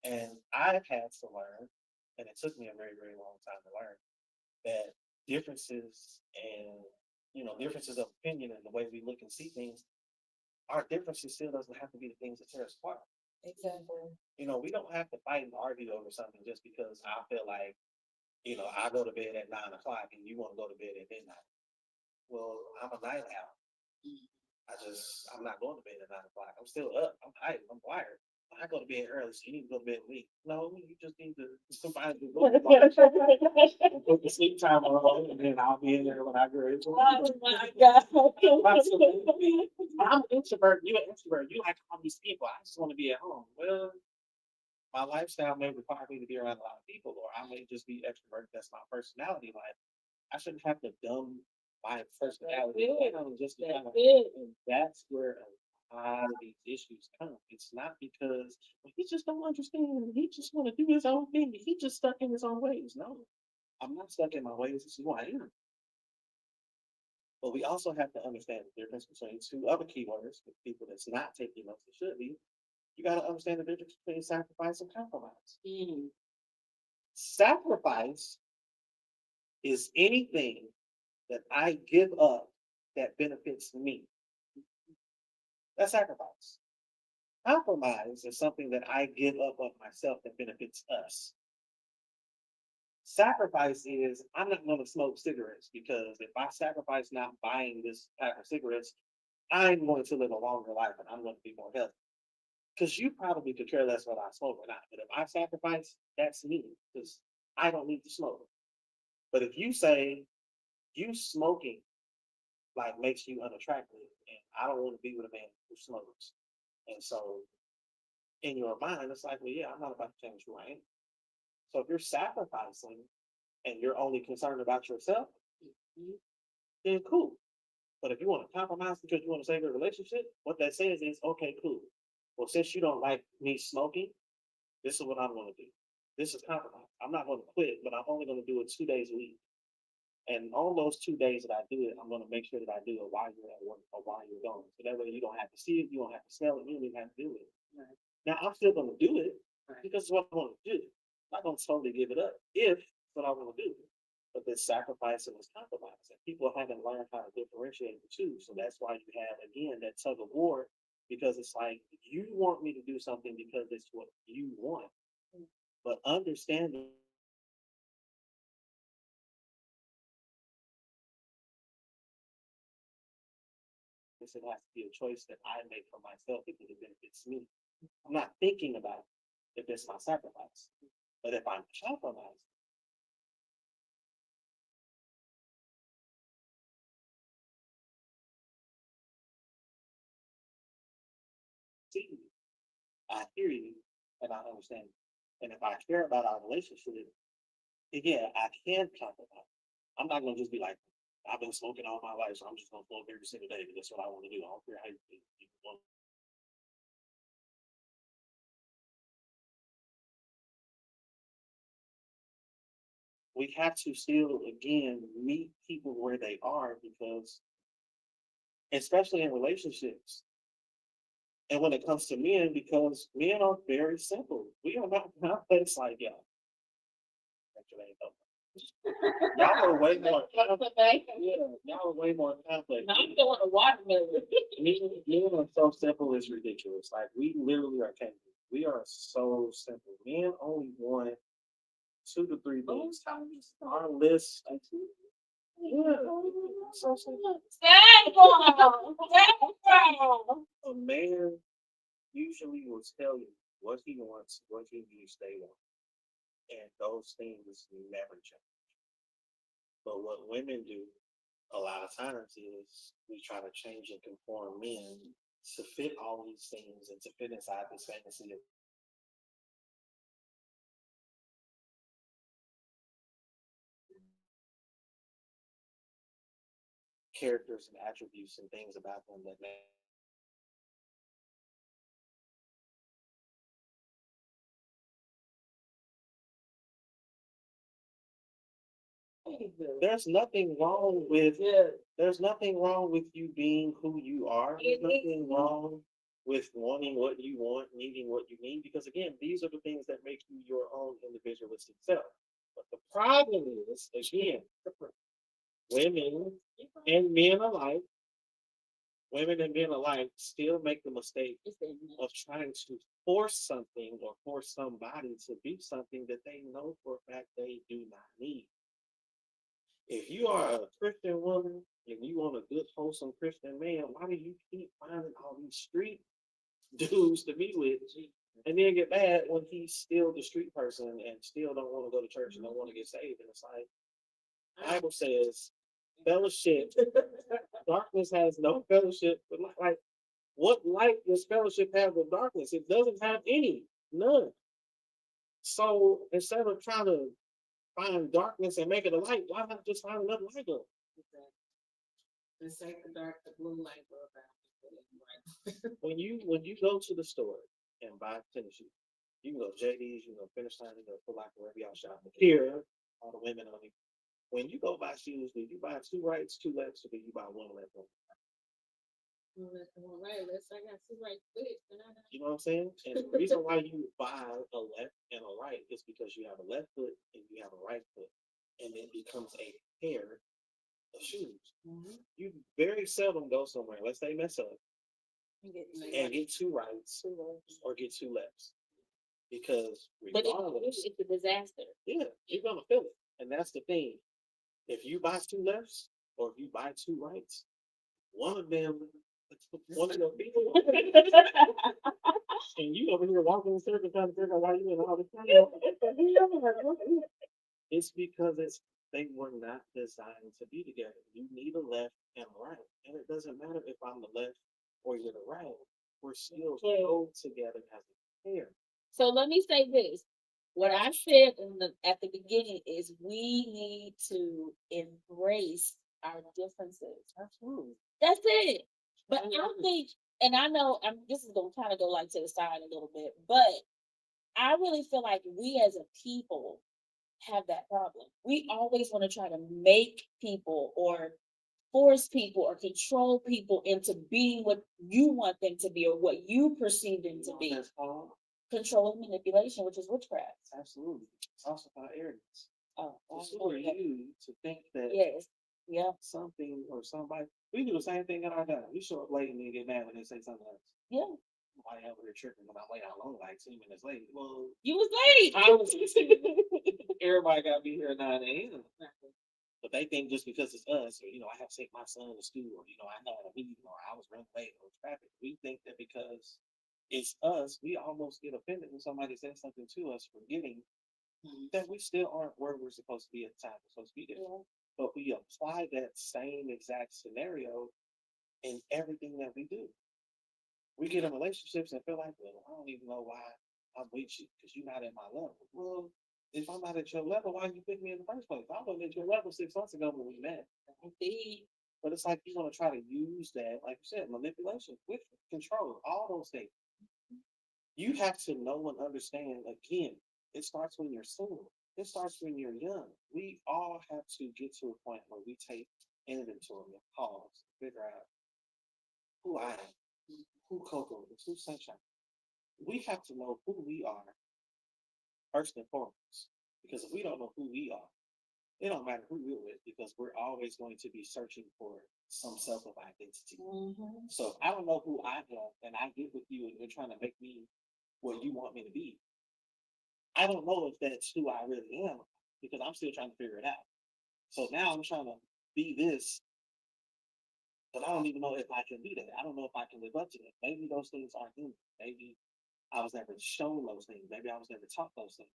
Speaker 2: And I've had to learn, and it took me a very, very long time to learn, that differences and differences of opinion and the way we look and see things, our differences still doesn't have to be the things that tear us apart.
Speaker 3: Exactly.
Speaker 2: We don't have to fight and argue over something just because I feel like, I go to bed at 9 o'clock and you want to go to bed at midnight. Well, I'm a night owl. I'm not going to bed at 9 o'clock. I'm still up. I'm tired. I'm wired. I go to bed early, so you need to go to bed with me. No, you just need to find the book. Put the sleep timer on, and then I'll be in there when I go.
Speaker 3: Oh my God.
Speaker 2: I'm an introvert. You're an introvert. You like all these people. I just want to be at home. Well, my lifestyle may require me to be around a lot of people, or I may just be extrovert. That's my personality. Like I shouldn't have to dumb my personality down just to kind of. And that's where a lot of these issues come. It's not because he just don't understand. He just want to do his own thing. He just stuck in his own ways. No, I'm not stuck in my ways. This is who I am. But we also have to understand the difference between two other keywords with people that's not taking notes that should be. You got to understand the difference between sacrifice and compromise. Sacrifice is anything that I give up that benefits me. That's sacrifice. Compromise is something that I give up of myself that benefits us. Sacrifice is I'm not going to smoke cigarettes because if I sacrifice not buying this pack of cigarettes, I'm going to live a longer life and I'm going to be more healthy. Because you probably could care less whether I smoke or not. But if I sacrifice, that's me because I don't need to smoke. But if you say you smoking like makes you unattractive and I don't want to be with a man who smokes. And so in your mind, it's like, well, yeah, I'm not about to change who I am. So if you're sacrificing and you're only concerned about yourself, then cool. But if you want to compromise because you want to save your relationship, what that says is, okay, cool. Well, since you don't like me smoking, this is what I'm going to do. This is compromise. I'm not going to quit, but I'm only going to do it 2 days a week. And on those 2 days that I do it, I'm going to make sure that I do it while you're at work or while you're gone. So that way you don't have to see it, you don't have to smell it, you don't even have to do it. Right. Now I'm still going to do it because it's what I want to do. I'm not going to totally give it up if it's what I want to do. But this sacrifice and this compromise, and people haven't learned how to differentiate the two. So that's why you have again that tug of war, because it's like you want me to do something because it's what you want, but understanding this, it has to be a choice that I make for myself because it benefits me. I'm not thinking about if it's my sacrifice, but if I'm compromising, see you, I hear you, and I understand you. And if I care about our relationship, yeah, I can compromise. I'm not gonna just be like, I've been smoking all my life, so I'm just gonna smoke every single day because that's what I want to do. I don't care how you feel. We have to still again meet people where they are because especially in relationships. And when it comes to men, because men are very simple. We are not complex like y'all. Actually, y'all are way more complex. Yeah, y'all are way more complex.
Speaker 3: I'm doing a watermelon.
Speaker 2: Men are so simple, it's ridiculous. Like we literally are capable. We are so simple. Men only want 2 to 3 things. Our list. Yeah, so simple. A man usually will tell you what he wants, what he needs, they want. And those things never change. But what women do a lot of times is we try to change and conform men to fit all these things and to fit inside this fantasy of characters and attributes and things about them that make there's nothing wrong with there's nothing wrong with you being who you are. There's nothing wrong with wanting what you want, needing what you need, because again, these are the things that make you your own individualistic self. But the problem is, again, women and men alike, women and men alike still make the mistake of trying to force something or force somebody to be something that they know for a fact they do not need. If you are a Christian woman and you want a good, wholesome Christian man, why do you keep finding all these street dudes to be with and then get mad when he's still the street person and still don't want to go to church and don't want to get saved? And it's like, the Bible says, fellowship, darkness has no fellowship. But like, what light does fellowship have with darkness? It doesn't have any, none. So instead of trying to find darkness and make it a light, why not just find another light bulb?
Speaker 3: The sacred dark, the blue light bulb out.
Speaker 2: When you go to the store and buy tennis shoes, you can go to JD's, you can go Finish Line, you can go Foot Locker, wherever y'all shop. Here, all the women on it. When you go buy shoes, do you buy two rights, two lefts, or do you buy one left?
Speaker 3: Right, let's I got two right quick.
Speaker 2: You know what I'm saying? And the reason why you buy a left and a right is because you have a left foot and you have a right foot, and it becomes a pair of shoes.
Speaker 3: Mm-hmm.
Speaker 2: You very seldom go somewhere unless they mess up and get two rights or get two lefts, because regardless,
Speaker 1: it's a disaster.
Speaker 2: yeah, you're gonna feel it, and that's the thing. If you buy two lefts or if you buy two rights, one of them, one of your people, and you over here walking in circles trying to figure out why you in all this time. It's because they were not designed to be together. You need a left and a right, and it doesn't matter if I'm the left or you're the right. We're still go together as a pair.
Speaker 1: So let me say this. What I said at the beginning is we need to embrace our differences.
Speaker 2: Absolutely.
Speaker 1: That's it. But I think, and I know this is gonna kind of go like to the side a little bit, but I really feel like we as a people have that problem. We always want to try to make people or force people or control people into being what you want them to be or what you perceive them to be.
Speaker 2: That's all.
Speaker 1: Control and manipulation, which is witchcraft.
Speaker 2: Absolutely. It's also about arrogance.
Speaker 1: Oh,
Speaker 2: It's for you to think that
Speaker 1: yes. Yeah.
Speaker 2: something or somebody. We do the same thing at our job. We show up late and then get mad when they say something else.
Speaker 1: Yeah.
Speaker 2: Why over there tripping when I'm late? How long? Like 2 minutes late. Well,
Speaker 1: you was late.
Speaker 2: Everybody got to be here at 9 a.m. But they think just because it's us, or I have to take my son to school, or I know at a meeting, or I was running late, or traffic. We think that because it's us, we almost get offended when somebody says something to us, forgetting that we still aren't where we're supposed to be at the time we're supposed to be there. Yeah. But we apply that same exact scenario in everything that we do. We get in relationships and feel like, well, I don't even know why I'm with you because you're not at my level. Well, if I'm not at your level, why did you pick me in the first place? I wasn't at your level 6 months ago when we met.
Speaker 1: Indeed.
Speaker 2: But it's like you want to try to use that, like you said, manipulation, with control, all those things. You have to know and understand, again, it starts when you're single. It starts when you're young. We all have to get to a point where we take inventory and pause, figure out who I am, who Coco is, who Sunshine. We have to know who we are first and foremost. Because if we don't know who we are, it don't matter who we're with, because we're always going to be searching for some self of identity. Mm-hmm. So if I don't know who I am and I get with you and you're trying to make me what you want me to be, I don't know if that's who I really am, because I'm still trying to figure it out. So now I'm trying to be this, but I don't even know if I can be that. I don't know if I can live up to that. Maybe those things aren't in me. Maybe I was never shown those things. Maybe I was never taught those things.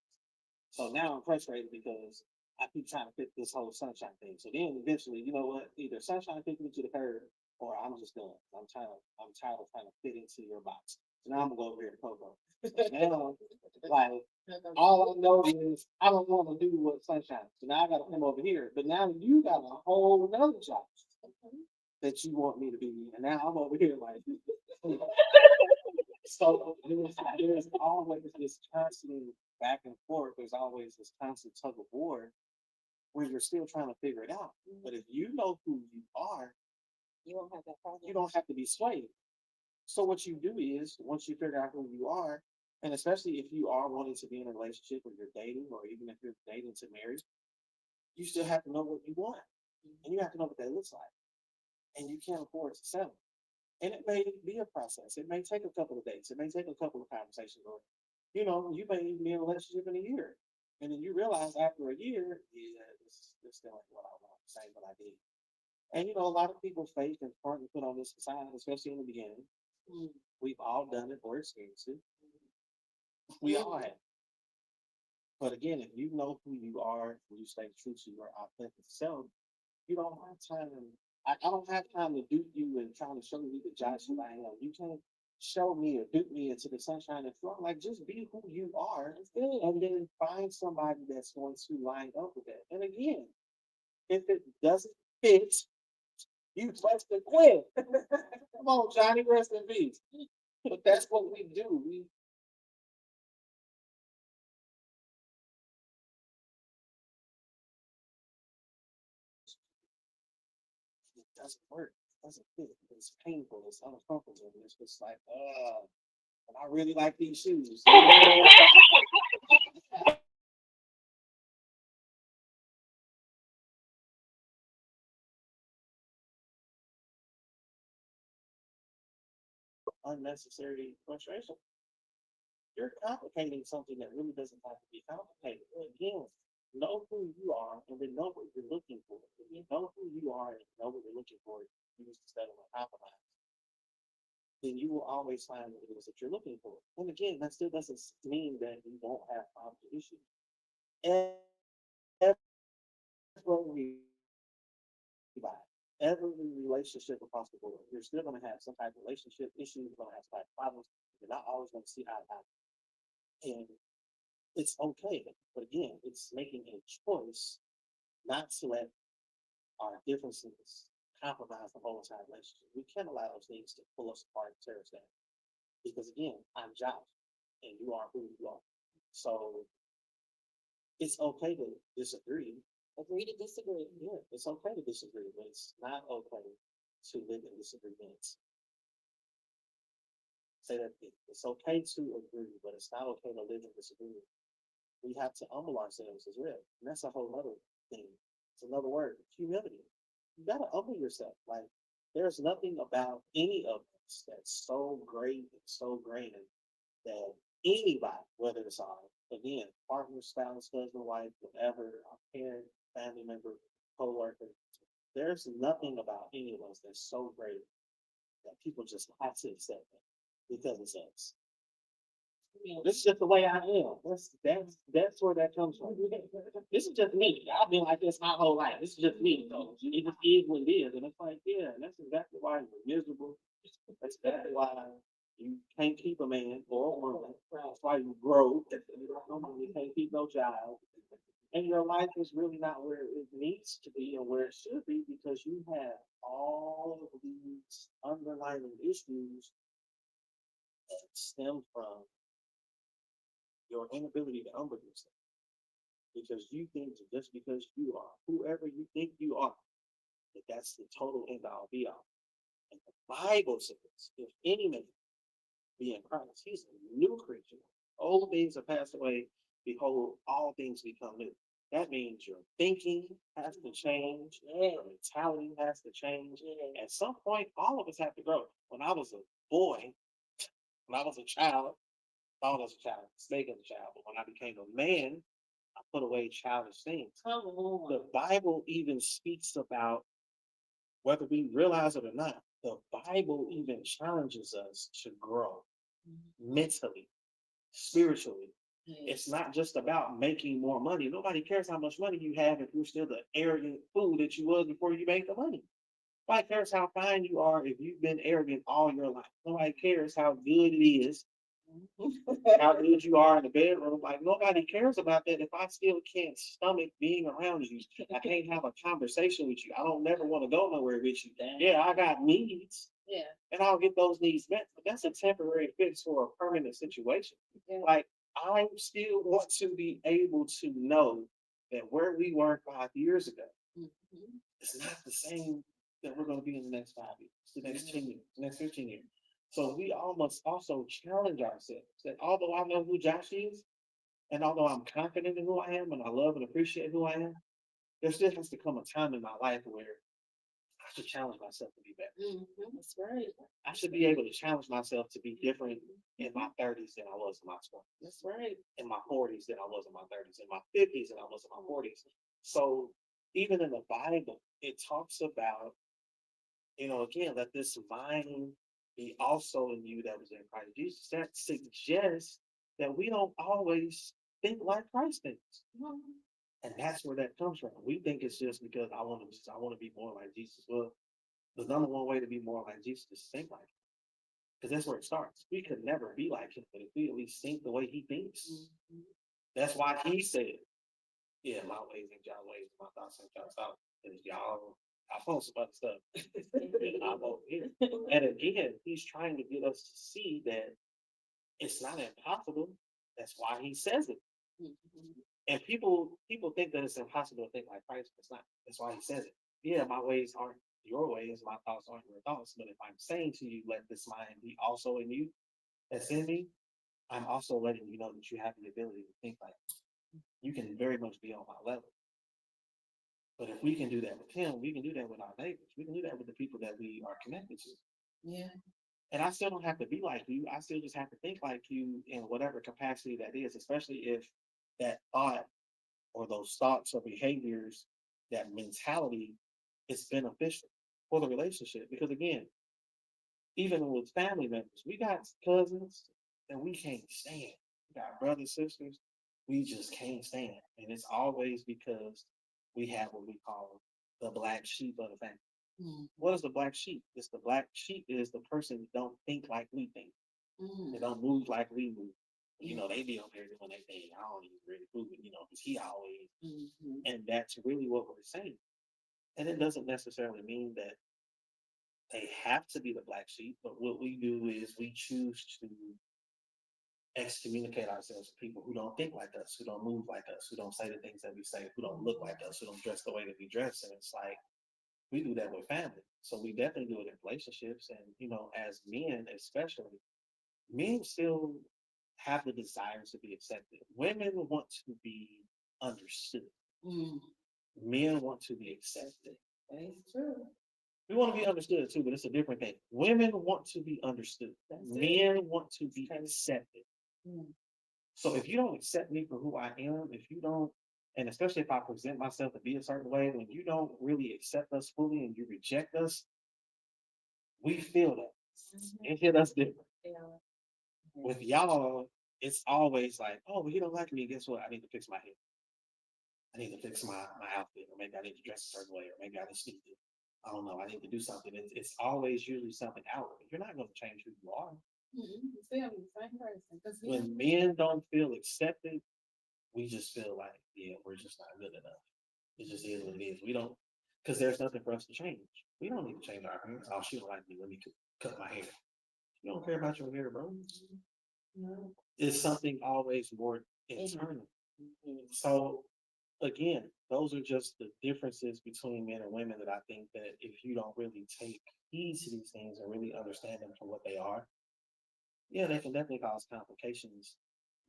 Speaker 2: So now I'm frustrated because I keep trying to fit this whole Sunshine thing. So then eventually, you know what? Either Sunshine takes me to the curb, or I'm just done. I'm tired of trying to fit into your box. So now I'm gonna go over here to Coco. Now, like, all I know is I don't want to do what Sunshine. So now I gotta come over here. But now you got a whole other job. that you want me to be, and now I'm over here like. So there's always this constant back and forth. There's always this constant tug of war when you're still trying to figure it out. But if you know who you are,
Speaker 3: You won't have that problem.
Speaker 2: you don't have to be swayed. So what you do is once you figure out who you are, and especially if you are wanting to be in a relationship or you're dating, or even if you're dating to marry, you still have to know what you want, and you have to know what that looks like, and you can't afford to settle. And it may be a process. It may take a couple of days. It may take a couple of conversations, or you may even be in a relationship in a year, and then you realize after a year, yeah, this still ain't what I want. Same what I did. And a lot of people faith and partly put on this facade, especially in the beginning.
Speaker 3: Mm.
Speaker 2: We've all done it or experienced it. We all have. But again, if you know who you are and you stay true to your authentic self, you don't have time. I don't have time to dupe you and trying to show you the judge who I am. You can't show me or dupe me into the sunshine and flow. Like, just be who you are and then find somebody that's going to line up with that. And again, if it doesn't fit, you best to quit. Come on, Johnny, rest in peace. But that's what we do. It doesn't work. It doesn't fit. It's painful. It's uncomfortable. It's just like, but I really like these shoes. Unnecessary frustration. You're complicating something that really doesn't have to be complicated. Again, know who you are and then know what you're looking for. If you know who you are and know what you're looking for, use instead of a compromise, then you will always find what it is that you're looking for. And again, that still doesn't mean that you won't have problems or issues. Every every relationship across the board, you're still going to have some type of relationship issues. You're going to have some type of problems. You're not always going to see eye to eye. And it's okay. But again, it's making a choice not to let our differences compromise the whole entire relationship. We can't allow those things to pull us apart and tear us down. Because again, I'm Josh and you are who you are. So it's okay to disagree.
Speaker 3: Agree to disagree.
Speaker 2: Yeah, it's okay to disagree, but it's not okay to live in disagreements. Say that again. It's okay to agree, but it's not okay to live in disagreement. We have to humble ourselves as well. And that's a whole other thing. It's another word, humility. You gotta humble yourself. Like, there's nothing about any of us that's so great and so great that anybody, whether it's our again, partner, spouse, husband, wife, whatever, our parent, family member, co-worker, there's nothing about any of us that's so great that people just have to accept it because it's us. This is just the way I am. That's where that comes from. This is just me. I've been like this my whole life. This is just me. So it just is what it is. And it's like, yeah, and that's exactly why you're miserable. That's exactly why you can't keep a man or a woman. That's why you grow. You can't keep no child. And your life is really not where it needs to be and where it should be because you have all of these underlying issues that stem from your inability to humble yourself. Because you think that just because you are whoever you think you are, that that's the total end all be all. And the Bible says, if any man be in Christ, he's a new creature. Old things are passed away. Behold, all things become new. That means your thinking has to change, your mentality has to change. At some point, all of us have to grow. When I was a boy, when I was a child, thought as a child, stayed as a child. But when I became a man, I put away childish things.
Speaker 3: Come on.
Speaker 2: The Bible even speaks about whether we realize it or not. The Bible even challenges us to grow mentally, spiritually. It's not just about making more money. Nobody cares how much money you have if you're still the arrogant fool that you was before you made the money. Nobody cares how fine you are if you've been arrogant all your life. Nobody cares how good it is how good you are in the bedroom. Like nobody cares about that if I still can't stomach being around you. I can't have a conversation with you. I don't never want to go nowhere with you. Yeah, I got needs.
Speaker 3: Yeah.
Speaker 2: And I'll get those needs met. But that's a temporary fix for a permanent situation.
Speaker 3: Yeah.
Speaker 2: Like I still want to be able to know that where we were 5 years ago, it's not the same that we're going to be in the next 5 years, the next 10 years, the next 15 years. So we all must also challenge ourselves that although I know who Josh is, and although I'm confident in who I am and I love and appreciate who I am, there still has to come a time in my life where I should challenge myself to be better.
Speaker 3: That's right.
Speaker 2: I should be able to challenge myself to be different in my 30s than I was in my 20s.
Speaker 3: That's right.
Speaker 2: In my 40s than I was in my 30s. In my 50s than I was in my 40s. So even in the Bible, it talks about, again, let this mind be also in you that was in Christ Jesus. That suggests that we don't always think like Christ thinks. And that's where that comes from. We think it's just because I want to be more like Jesus. Well, the number one way to be more like Jesus is to think like him. Because that's where it starts. We could never be like him, but if we at least think the way he thinks, that's why he said, yeah, my ways ain't y'all ways, my thoughts ain't y'all thoughts. Because y'all, I found some other stuff. And I'm over here. And again, he's trying to get us to see that it's not impossible. That's why he says it. And people think that it's impossible to think like Christ, but it's not. That's why he says it. Yeah, my ways aren't your ways, my thoughts aren't your thoughts. But if I'm saying to you, let this mind be also in you, that's in me, I'm also letting you know that you have the ability to think like you can very much be on my level. But if we can do that with him, we can do that with our neighbors. We can do that with the people that we are connected to.
Speaker 3: Yeah.
Speaker 2: And I still don't have to be like you. I still just have to think like you in whatever capacity that is, especially if that thought or those thoughts or behaviors, that mentality is beneficial for the relationship. Because again, even with family members, we got cousins that we can't stand. We got brothers, sisters, we just can't stand. And it's always because we have what we call the black sheep of the family. What is the black sheep? It's the black sheep is the person that don't think like we think. They don't move like we move. They be up there doing their thing. I don't even really move it, because he always. And that's really what we're saying. And it doesn't necessarily mean that they have to be the black sheep, but what we do is we choose to excommunicate ourselves to people who don't think like us, who don't move like us, who don't say the things that we say, who don't look like us, who don't dress the way that we dress. And it's like, we do that with family. So we definitely do it in relationships. And, as men, especially, men still have the desires to be accepted. Women want to be understood. Men want to be accepted.
Speaker 3: That's true.
Speaker 2: We want to be understood too, but it's a different thing. Women want to be understood. Men want to be accepted. So if you don't accept me for who I am, if you don't, and especially if I present myself to be a certain way, when you don't really accept us fully and you reject us, we feel that. It hit us different. With y'all, it's always like, oh, well, you don't like me. Guess what? I need to fix my hair. I need to fix my outfit, or maybe I need to dress a certain way, or maybe I just need to, I don't know, I need to do something. It's always usually something outward. You're not going to change who you are.
Speaker 3: Still the same person.
Speaker 2: When men don't feel accepted, we just feel like, yeah, we're just not good enough. It just is what it is. We don't, because there's nothing for us to change. We don't need to change our hair. Oh, she don't like me. Let me cut my hair. You don't care about your hair, bro. No. It's something always more internal. So again, those are just the differences between men and women that I think that if you don't really take heed to these things and really understand them for what they are, yeah, they can definitely cause complications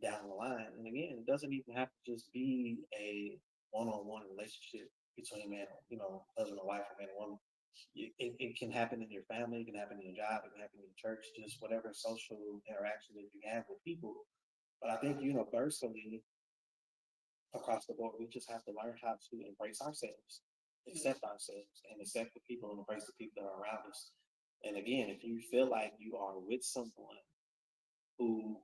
Speaker 2: down the line. And again, it doesn't even have to just be a one-on-one relationship between man, husband and wife, or man and woman. It can happen in your family, it can happen in your job, it can happen in your church, just whatever social interaction that you have with people. But I think universally, across the board, we just have to learn how to embrace ourselves, accept ourselves, and accept the people and embrace the people that are around us. And again, if you feel like you are with someone who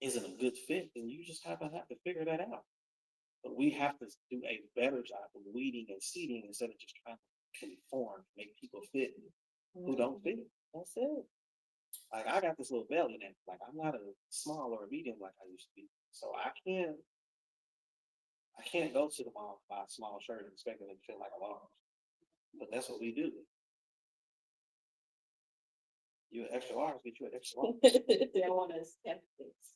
Speaker 2: isn't a good fit, then you just have to figure that out. But we have to do a better job of weeding and seeding instead of just trying to conform, make people fit who don't fit. That's it. Like I got this little belly now. Like I'm not a small or a medium like I used to be. So I can't go to the mall and buy a small shirt and expect it to fit like a large. But that's what we do. You an extra large, get you an extra large.
Speaker 3: They want to accept this.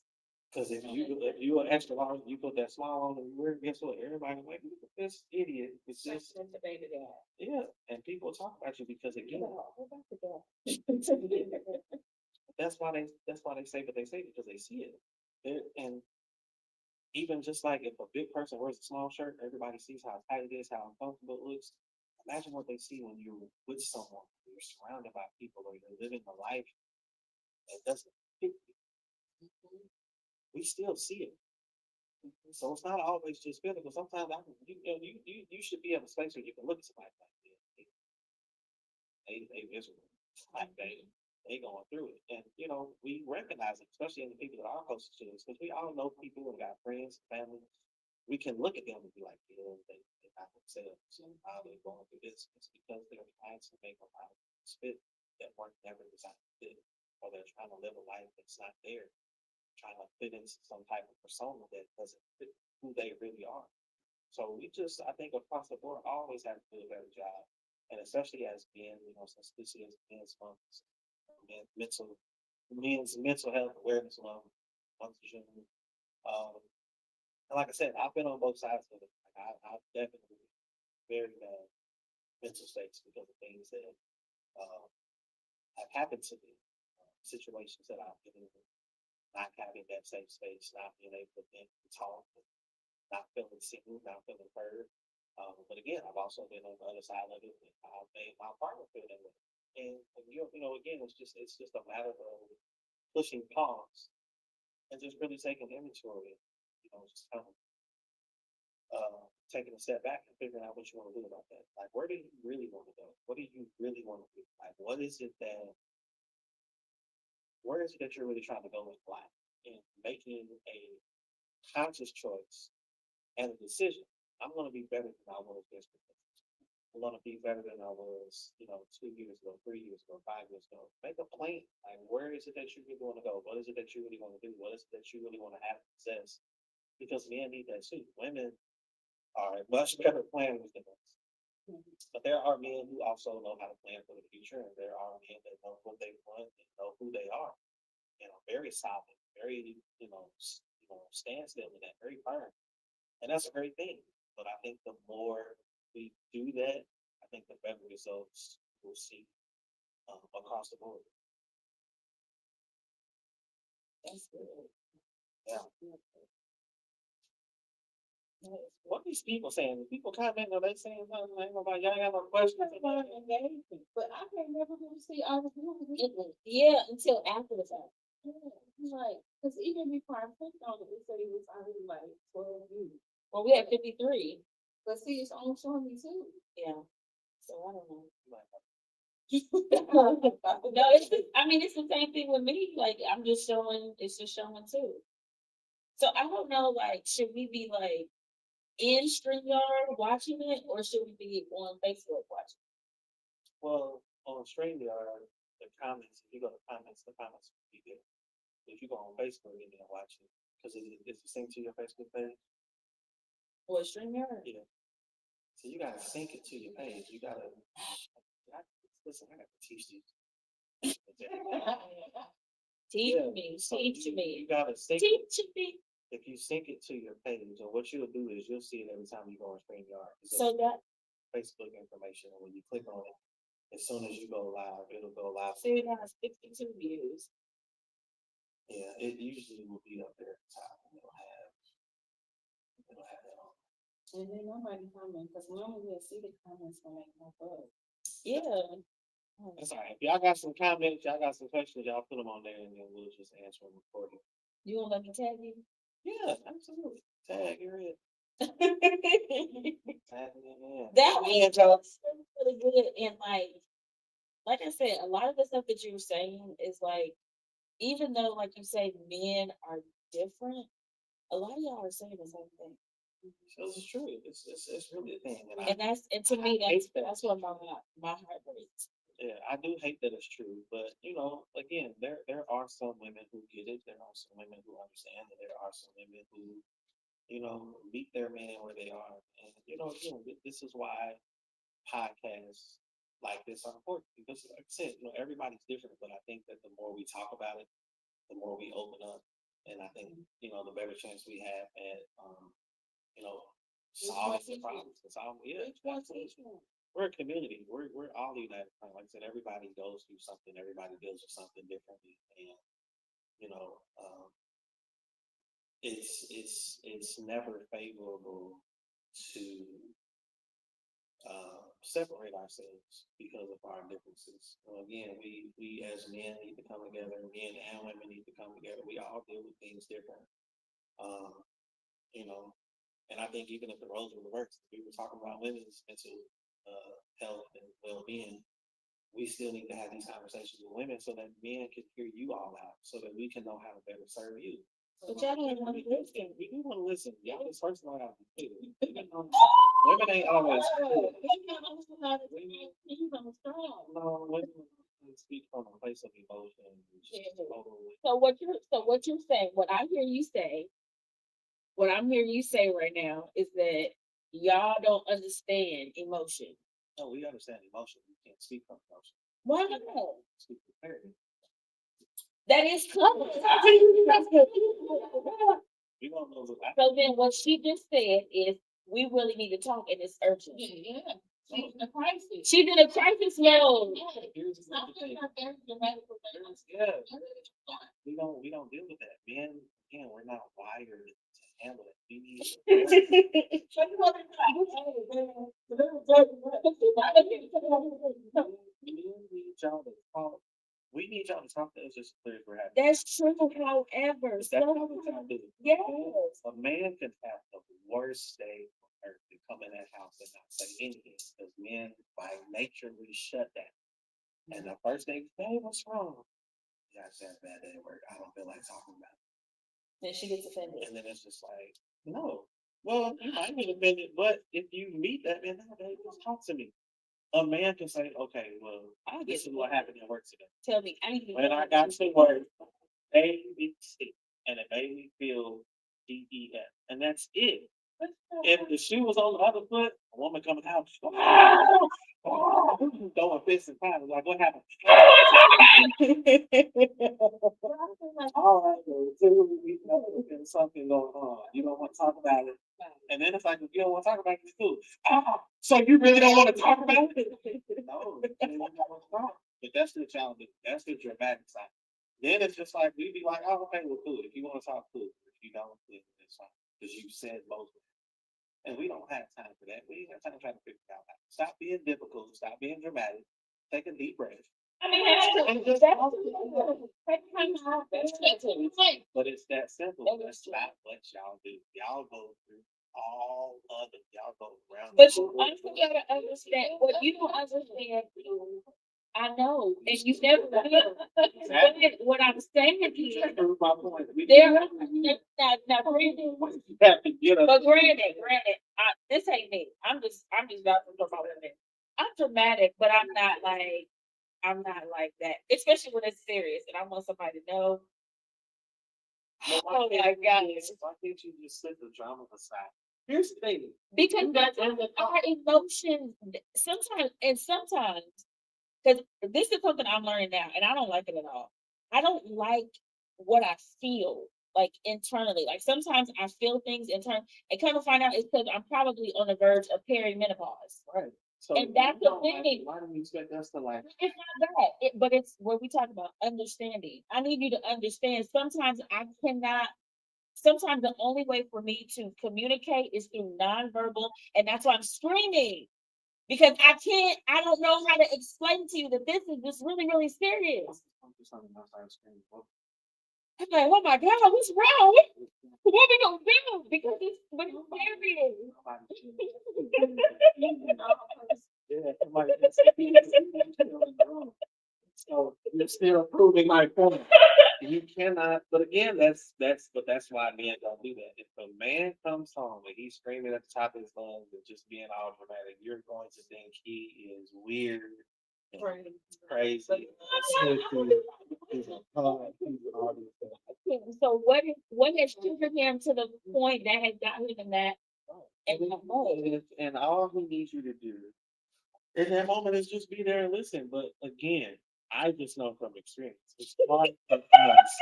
Speaker 2: Because if you an extra large, you put that small on and you wear it, guess what? Everybody like, look at this idiot. It's just
Speaker 3: That's the baby dad.
Speaker 2: yeah, and people talk about you because again,
Speaker 3: What about the dad?
Speaker 2: that's why they say what they say because they see it. And even just like if a big person wears a small shirt, everybody sees how tight it is, how uncomfortable it looks. Imagine what they see when you're with someone, you're surrounded by people, or you're living a life that doesn't fit you. We still see it. So it's not always just physical. Sometimes you should be in a space where you can look at somebody like they miserable, like they going through it, and we recognize it, especially in the people that are closest to us, because we all know people and got friends, family. We can look at them and be like, yeah, they're not themselves, and how they're going through this. It's because they're trying to make a life fit that weren't never designed to fit, or they're trying to live a life that's not there, trying to fit into some type of persona that doesn't fit who they really are. So I think across the board, always have to do a better job. And especially as men, since this is men's month, mental men's mental health awareness month of June. And like I said, I've been on both sides of it. Like I've definitely very bad mental states because of things that uh, have happened to me, situations that I've been in, not having that safe space, not being able to think and talk, not feeling seen, not feeling heard. But again, I've also been on the other side of it, and I've made my partner feel that way. And again, it's just a matter of pushing pause and just really taking inventory. Just kind of taking a step back and figuring out what you want to do about that. Like, where do you really want to go? What do you really want to do? Like, where is it that you're really trying to go in life? And making a conscious choice and a decision. I'm going to be better than I was yesterday. I'm going to be better than I was, 2 years ago, 3 years ago, 5 years ago. Make a plan. Like, where is it that you really want to go? What is it that you really want to do? What is it that you really want to have possess? Because men need that too. Women are much better planners than us. But there are men who also know how to plan for the future, and there are men that know what they want and know who they are. Very solid, very, stand still in that, very firm. And that's a great thing. But I think the more we do that, I think the better results we'll see across the board.
Speaker 3: That's good.
Speaker 2: Yeah. What these people saying? People comment, are they saying something like, about y'all got no questions about it?
Speaker 3: Engagement. But I can't never really see all the people.
Speaker 1: Yeah, until after the fact.
Speaker 3: Like, because even before I clicked on it, it said it was already like 12 views.
Speaker 1: Well, we had 53.
Speaker 3: But see, it's only showing me two.
Speaker 1: Yeah. So I don't know.
Speaker 2: Like,
Speaker 1: No, it's the same thing with me. Like it's just showing too. So I don't know, like, should we be like in StreamYard watching it or should we be on Facebook watching
Speaker 2: well, on StreamYard, the comments, if you go to comments, the comments will be there. If you go on Facebook and then watch it, because it's synced to your Facebook page.
Speaker 1: it? Or StreamYard?
Speaker 2: Yeah. So you gotta sync it to your page. You gotta listen. I gotta teach you.
Speaker 1: Teach
Speaker 2: Yeah,
Speaker 1: me,
Speaker 2: so
Speaker 1: teach
Speaker 2: you
Speaker 1: me,
Speaker 2: gotta sync it.
Speaker 1: teach me.
Speaker 2: If you sync it to your page, or what you'll do is you'll see it every time you go on StreamYard.
Speaker 1: So that
Speaker 2: Facebook information, and when you click on it, as soon as you go live, it'll go live.
Speaker 1: so it has 52 views.
Speaker 2: Yeah, it usually will be up there at the top. And it'll have that on.
Speaker 3: And then nobody comment because normally we'll see the comments when they pop up.
Speaker 1: Yeah.
Speaker 2: That's all right. If y'all got some comments, y'all got some questions, y'all put them on there, and then we'll just answer them recording.
Speaker 1: You want to let me tag you?
Speaker 2: Yeah, absolutely. Tag your it.
Speaker 1: That
Speaker 2: Tag it in.
Speaker 1: was really good. And like I said, a lot of the stuff that you were saying is like, even though, like you say, men are different, a lot of y'all are saying the same thing.
Speaker 2: This is true. It's really a thing.
Speaker 1: And to me, that's what my heart breaks.
Speaker 2: Yeah, I do hate that it's true, but again, there are some women who get it. There are some women who understand, and there are some women who meet their man where they are. And again, this is why podcasts like this are important because, like I said, everybody's different. But I think that the more we talk about it, the more we open up, and I think the better chance we have at you know solving the problems. It's all yeah, absolutely. We're a community. We're all united. Like I said, everybody goes through something. Everybody deals with something differently, and you know, it's never favorable to separate ourselves because of our differences. Again, we as men need to come together. Men and women need to come together. We all deal with things different. Um, you know, and I think even if the roles were reversed, if we were talking about women's mental health and well-being, we still need to have these conversations with women so that men can hear you all out, so that we can know how to better serve you.
Speaker 1: But y'all don't want to listen.
Speaker 2: We do want to listen. Y'all just first know how to do it. Women ain't always. No, women speak from a place of emotion.
Speaker 1: So what you're saying, what I'm hearing you say right now is that y'all don't understand emotion.
Speaker 2: No, we understand emotion. We can't speak from emotion.
Speaker 1: Why not?
Speaker 2: Speak from clarity.
Speaker 1: That is covered.
Speaker 2: We won't know what
Speaker 1: So then what she just said is we really need to talk and it's urgent.
Speaker 3: Yeah. She's in a crisis.
Speaker 1: She's in a crisis mode.
Speaker 2: Here's the
Speaker 3: I'm
Speaker 2: thing.
Speaker 3: not very dramatic with that.
Speaker 2: Yeah. We don't deal with that. Men, again, we're not wired to handle it. We need y'all to talk. We need y'all to talk to us just as clear as we're having.
Speaker 1: That's true. However,
Speaker 2: That's not what y'all do.
Speaker 1: yes.
Speaker 2: A man can have the worst day on earth to come in that house and not say anything because men, by nature, we shut down. And the first thing, hey, what's wrong? Yeah, I just had a bad day at work. I don't feel like talking about it.
Speaker 1: Then she gets offended.
Speaker 2: And then it's just like, no. Well, you might get offended, but if you meet that man nowadays, just talk to me. A man can say, okay, well, this is what happened at work today.
Speaker 1: Tell me,
Speaker 2: When I got to work, A, B, C, and it made me feel D, E, F. And that's it. If the shoe was on the other foot, a woman coming out, throwing fists and pies. Like, what happened? All right, we know there's something going on. You don't want to talk about it. And then it's like, if you don't want to talk about it, it's cool. So you really don't want to talk about it? No, you don't want to talk. But that's the challenge. That's the dramatic side. Then it's just like, we'd be like, oh, okay, well, cool. If you want to talk, cool. If you don't, then it's fine. Because you said most of it. And we don't have time for that. We ain't have time to try to figure it out. Stop being difficult. Stop being dramatic. Take a deep breath.
Speaker 1: I mean, that's
Speaker 2: but it's that simple. That's not what y'all do. Y'all go through all other. Y'all go around.
Speaker 1: But you also gotta understand what you don't understand. I know, and you never will. Exactly. What I'm saying is,
Speaker 2: my point.
Speaker 1: There now, granted, but granted, this ain't me. I'm just vouching for my women. I'm dramatic, but I'm not like that, especially when it's serious and I want somebody to know. Oh my God!
Speaker 2: Why can't you just set the drama aside? Here's the thing.
Speaker 1: Because our emotions sometimes, because this is something I'm learning now, and I don't like it at all. I don't like what I feel like internally. Like sometimes I feel things internally, and come to find out it's because I'm probably on the verge of perimenopause.
Speaker 2: Right. So
Speaker 1: and that's the thing.
Speaker 2: Why do you expect us to like?
Speaker 1: It's not that, but it's what we talk about understanding. I need you to understand. Sometimes I cannot. Sometimes the only way for me to communicate is through nonverbal, and that's why I'm screaming because I don't know how to explain to you that this is just really, really serious. I'm like, oh my God, what's wrong? What are we gonna do? Because it's
Speaker 2: serious. So you're still proving my point. You cannot, but again, that's why men don't do that. If a man comes home and he's screaming at the top of his lungs and just being all dramatic, you're going to think he is weird
Speaker 1: Right.
Speaker 2: Crazy. Seriously, he's a hard, he's all these things.
Speaker 1: So what has triggered him to the point that has gotten him in that
Speaker 2: And all he needs you to do in that moment is just be there and listen. But again, I just know from experience, it's hard for us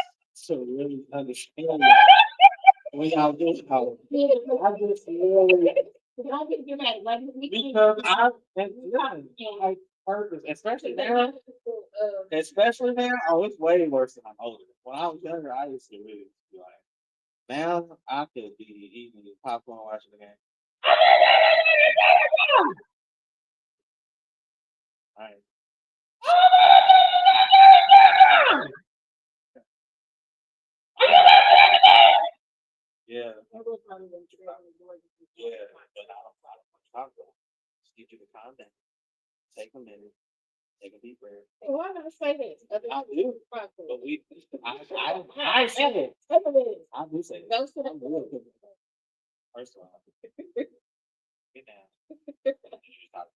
Speaker 2: to really understand that when y'all do how I just really because I and yeah, like purpose, especially now, oh, it's way worse than I'm older. When I was younger, I used to really be like, now I could be eating popcorn watching the game. All right. Yeah, yeah, but I don't just get you to calm down. Take a minute. Take a deep breath.
Speaker 3: Why not say this?
Speaker 2: I do, but I said it. I do say it.
Speaker 3: Go sit
Speaker 2: I'm real good. First of all, get down. Stop.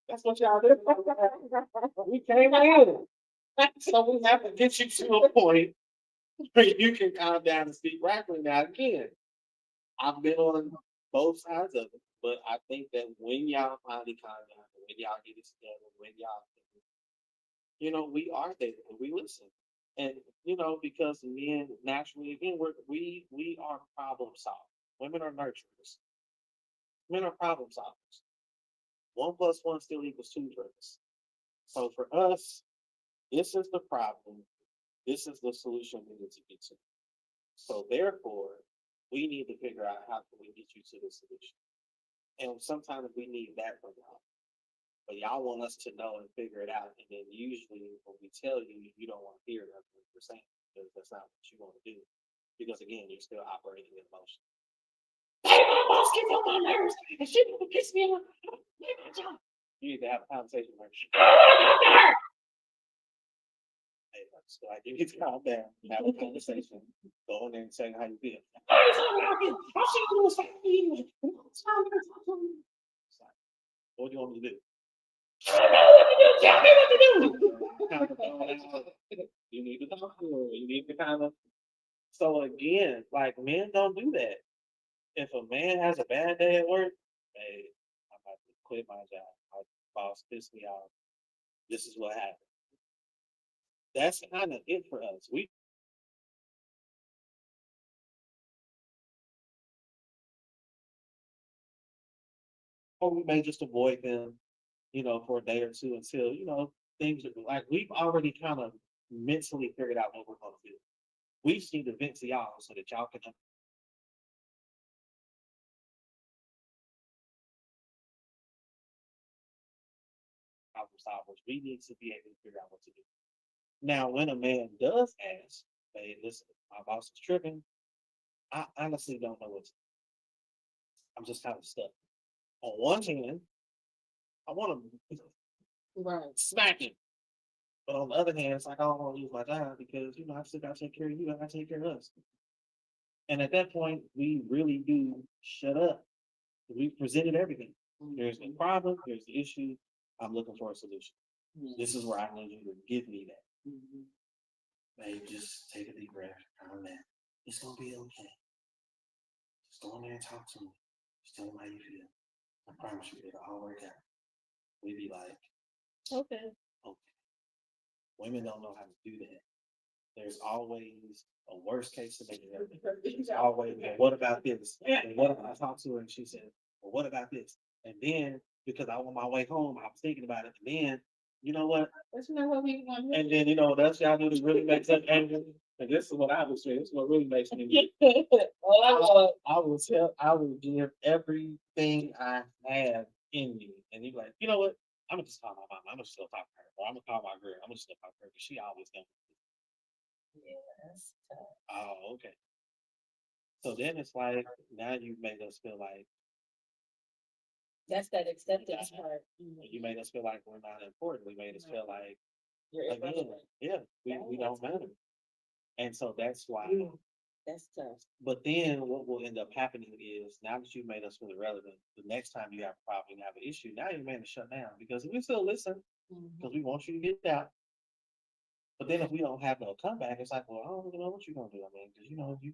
Speaker 2: That's what y'all do. We came in. So we have to get you to a point where you can calm down and speak rationally. Now, again, I've been on both sides of it, but I think that when y'all finally calm down, when y'all get it together, when y'all, we are there and we listen. And because men naturally, again, we are problem solvers. Women are nurturers. Men are problem solvers. 1 plus 1 still equals 2 for us. So for us, this is the problem. This is the solution we need to get to. So therefore, we need to figure out how can we get you to the solution. And sometimes we need that from y'all. But y'all want us to know and figure it out. And then usually when we tell you, you don't want to hear nothing we're saying because that's not what you want to do. Because again, you're still operating in emotion. Hey, my boss gets on my nerves and she piss me off. You need to have a conversation where hey, so I give you to calm down, have a conversation, go in there and say how you feel. What do you want me to do? Tell me what to do. You need to talk to her. You need to kind of. So again, like men don't do that. If a man has a bad day at work, hey, I'm about to quit my job. My boss pissed me off. This is what happened. That's kind of it for us. We may just avoid them, for a day or two until things are like we've already kind of mentally figured out what we're going to do. We just need to vent to y'all so that y'all can problem solvers. We need to be able to figure out what to do. Now, when a man does ask, hey, listen, my boss is tripping, I honestly don't know what to do. I'm just kind of stuck. On one hand, I want to
Speaker 3: Right.
Speaker 2: smack him. But on the other hand, it's like I don't want to lose my job because I still got to take care of you. I got to take care of us. And at that point, we really do shut up. We presented everything. There's the problem. There's the issue. I'm looking for a solution. This is where I need you to give me that. Babe, just take a deep breath. Calm down. It's gonna be okay. Just go in there and talk to me. Just tell them how you feel. I promise you, it'll all work out. We be like,
Speaker 3: Okay.
Speaker 2: okay. Women don't know how to do that. There's always a worst case scenario. There's always, well, what about this? And what if I talk to her and she said, well, what about this? And then, because I on my way home, I was thinking about it. And then, you know what?
Speaker 3: That's not what we want.
Speaker 2: And then, that's y'all do to really makes us angry. And this is what I was saying. This is what really makes me. I will give everything I have in me. And you're like, you know what? I'm gonna just call my mom. I'm gonna still talk to her. Or I'm gonna call my girl. I'm gonna still talk to her because she always knows.
Speaker 3: Yes.
Speaker 2: Oh, okay. So then it's like now you've made us feel like
Speaker 3: That's that acceptance part.
Speaker 2: you made us feel like we're not important. We made us feel like
Speaker 3: You're
Speaker 2: again,
Speaker 3: irrelevant.
Speaker 2: yeah, we don't matter. And so that's why
Speaker 3: That's tough.
Speaker 2: But then what will end up happening is now that you've made us feel irrelevant, the next time you have a problem, you have an issue, now you're made to shut down because we still listen because we want you to get it out. But then if we don't have no comeback, it's like, well, I don't even know what you're gonna do. I mean, because you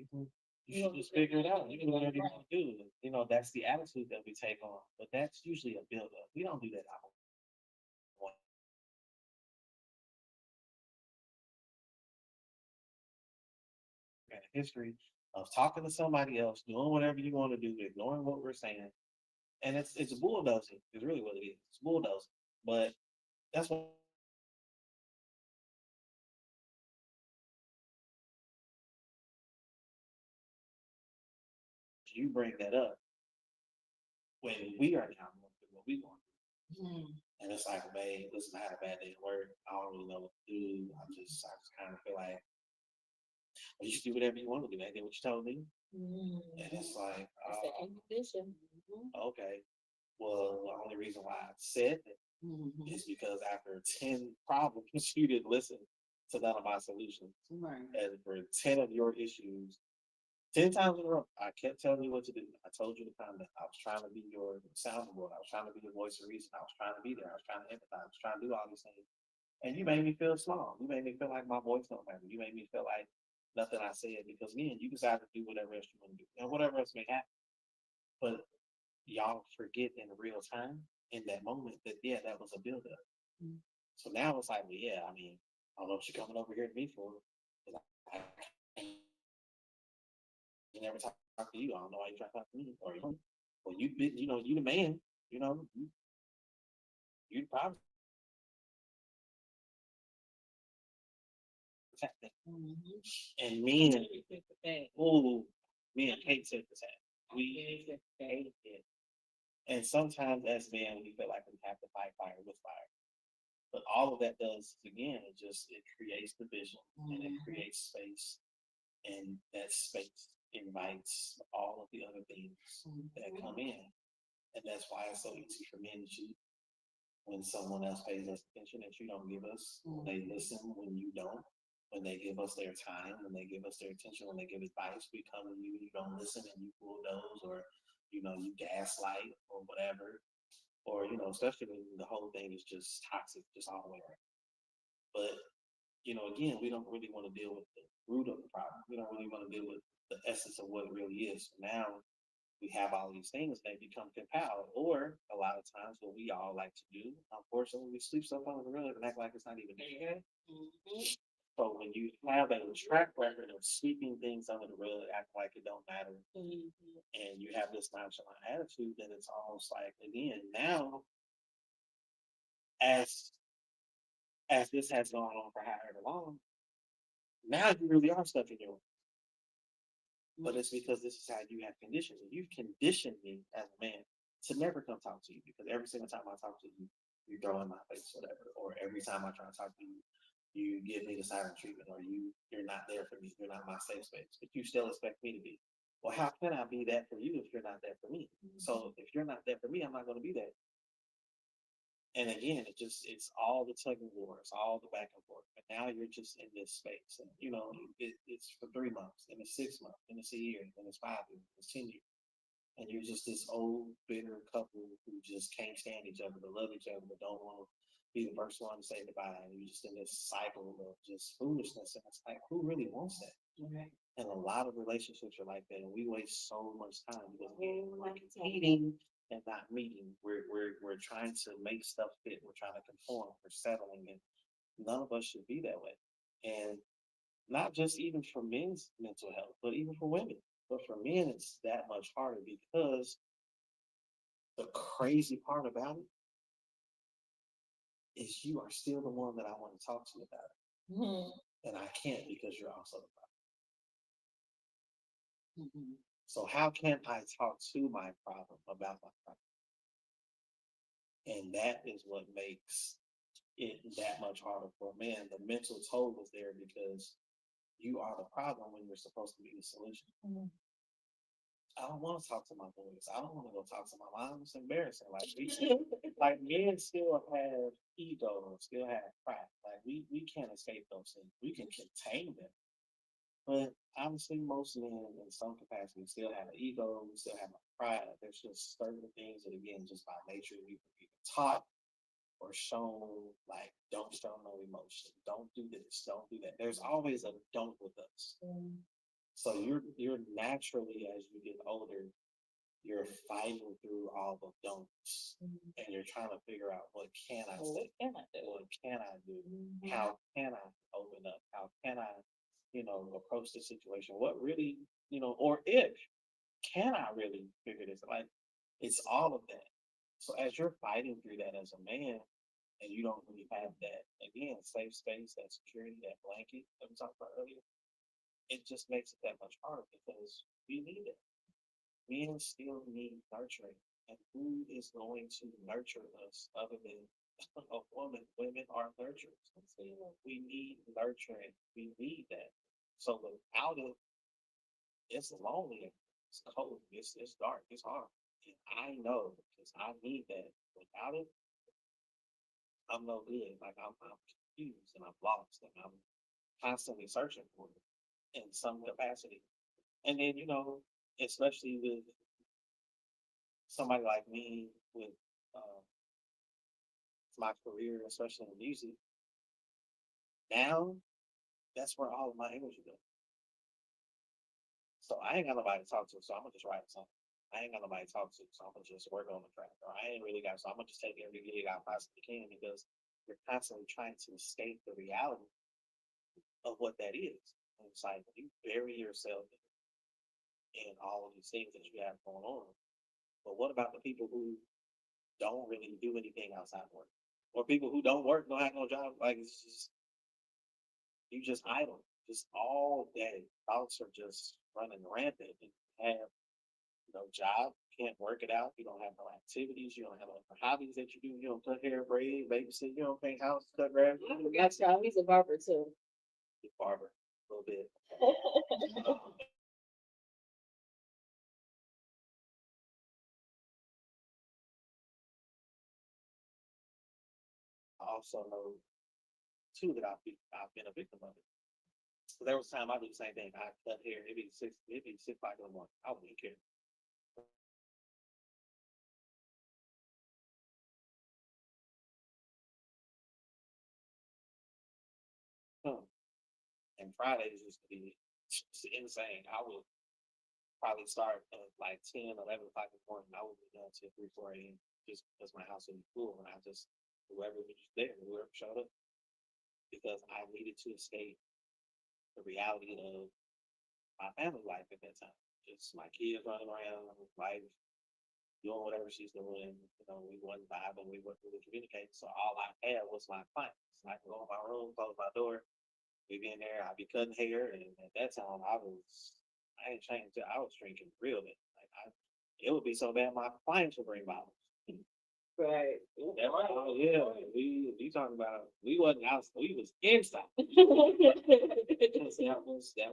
Speaker 2: can you should just figure it out. You can do whatever you want to do. That's the attitude that we take on. But that's usually a build up. We don't do that out of history of talking to somebody else, doing whatever you want to do, ignoring what we're saying. And it's bulldozing, is really what it is. It's bulldozing. But that's what you bring that up when we are now going through what we want. And it's like, babe, listen, I had a bad day at work. I don't really know what to do. I just kind of feel like, well, you should do whatever you want to do. Ain't that what you told me? And it's like,
Speaker 3: That's the ambition.
Speaker 2: okay. Well, the only reason why I said that is because after 10 problems, you didn't listen to none of my solutions.
Speaker 3: Right.
Speaker 2: And for 10 of your issues, 10 times in a row, I kept telling you what to do. I told you to comment. I was trying to be your sounding board. I was trying to be your voice of reason. I was trying to be there. I was trying to empathize. I was trying to do all these things. And you made me feel small. You made me feel like my voice don't matter. You made me feel like nothing I said because again, you decided to do whatever else you want to do. And whatever else may happen. But y'all forget in real time in that moment that yeah, that was a buildup. So now it's like, well, yeah, I mean, I don't know what you're coming over here to me for. I never talk to you. I don't know why you try to talk to me. Or well, you been, you the man. You probably protect me. And men, oh, men hate take the hat. We hate it. And sometimes as men, we feel like we have to fight fire with fire. But all of that does again, it creates division and it creates space. And that space invites all of the other things that come in. And that's why it's so easy for men to cheat when someone else pays us attention that you don't give us. When they listen when you don't. When they give us their time, when they give us their attention, when they give advice, we come to you, you don't listen and you bulldoze or you gaslight or whatever. Or, especially when the whole thing is just toxic, just all the way around. But again, we don't really want to deal with the root of the problem. We don't really want to deal with the essence of what it really is. So now we have all these things that become compiled, or a lot of times what we all like to do, unfortunately, we sleep so under the rug and act like it's not even there. So when you have a track record of sweeping things under the rug, act like it don't matter, and you have this nonchalant attitude, then it's almost like again now, as this has gone on for however long, now you really are stuck in your. But it's because this is how you have conditioned me. You've conditioned me as a man to never come talk to you because every single time I talk to you, you throw in my face, whatever. Or every time I try to talk to you, you give me the silent treatment, or you're not there for me. You're not my safe space, but you still expect me to be. Well, how can I be that for you if you're not there for me? So if you're not there for me, I'm not going to be there. And again, it's all the tug and war, it's all the back and forth. But now you're just in this space, and it's for 3 months, and it's 6 months, and it's a year, and it's 5 years, it's 10 years, and you're just this old bitter couple who just can't stand each other, but love each other, but don't want to be the first one to say goodbye. And you're just in this cycle of just foolishness, and it's like, who really wants that?
Speaker 3: Right.
Speaker 2: And a lot of relationships are like that, and we waste so much time because again, we're like competing and not meeting. We're trying to make stuff fit. We're trying to conform. We're settling, and none of us should be that way. And not just even for men's mental health, but even for women. But for men, it's that much harder because the crazy part about it is you are still the one that I want to talk to about it, and I can't because you're also the problem. So how can I talk to my problem about my problem? And that is what makes it that much harder for a man. The mental toll is there because you are the problem when you're supposed to be the solution. I don't want to talk to my boys. I don't want to go talk to my mom. It's embarrassing. Like men still have ego, still have pride. Like we can't escape those things. We can contain them, But obviously, most men in some capacity still have an ego, we still have a pride. There's just certain things that, again, just by nature, we were either taught or shown, like, don't show no emotion, don't do this, don't do that. There's always a don't with us. So you're naturally, as you get older, you're fighting through all the don'ts, and you're trying to figure out what can I say, what can I do, how can I open up, how can I, approach the situation, what really, or if can I really figure this? Like, it's all of that. So as you're fighting through that as a man, and you don't really have that, again, safe space, that security, that blanket that we talked about earlier, it just makes it that much harder because we need it. Men still need nurturing. And who is going to nurture us other than a woman? Women are nurturers. We need nurturing. We need that. So without it, it's lonely. It's cold. It's dark. It's hard. And I know because I need that. Without it, I'm no good. Like I'm confused and I'm lost and I'm constantly searching for it in some capacity. And then, especially with somebody like me with uh, my career, especially in music, now that's where all of my energy goes. So I ain't got nobody to talk to, so I'm gonna just write a song. I ain't got nobody to talk to, so I'm gonna just work on the track. Or I ain't really got, so I'm gonna just take every gig I possibly can because you're constantly trying to escape the reality of what that is. And it's like you bury yourself in all of these things that you have going on. But what about the people who don't really do anything outside work? Or people who don't work, don't have no job, like it's just you just idle, just all day. Thoughts are just running rampant. And you have no job, you can't work it out. You don't have no activities. You don't have no hobbies that you do. You don't cut hair, braid, babysit. You don't paint houses, cut grass.
Speaker 1: I forgot y'all. He's a barber too.
Speaker 2: You barber a little bit. I also know too that I've been a victim of it. So there was time I do the same thing. I cut hair. It'd be 6 o'clock in the morning. I wouldn't care. Hmm. And Fridays used to be insane. I would probably start at like 10, 11 o'clock in the morning. I would be done till 3, 4 a.m. just because my house would be full and I just, whoever was there, whoever showed up, because I needed to escape the reality of my family life at that time. Just my kids running around, wife doing whatever she's doing. We wasn't vibing, we weren't really communicating. So all I had was my clients. I can go in my room, close my door, we be in there, I'd be cutting hair, and at that time I ain't changed it. I was drinking real bit. It would be so bad my clients would bring bottles.
Speaker 1: Right.
Speaker 2: Oh yeah, we talking about we wasn't out, we was inside. That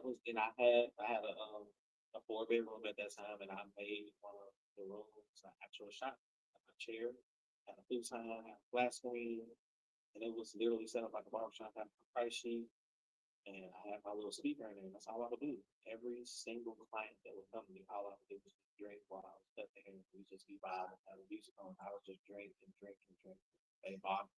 Speaker 2: was, and I had a 4 bedroom at that time, and I made one of the rooms an actual shop, a chair, had a futon, had a flat screen, and it was literally set up like a barbershop, had a price sheet, and I had my little speaker in there. And that's all I would do. Every single client that would come to me, all I would do was drink while I was cutting hair. We just be vibing, have a music on. I would just drink and drink and drink. They bought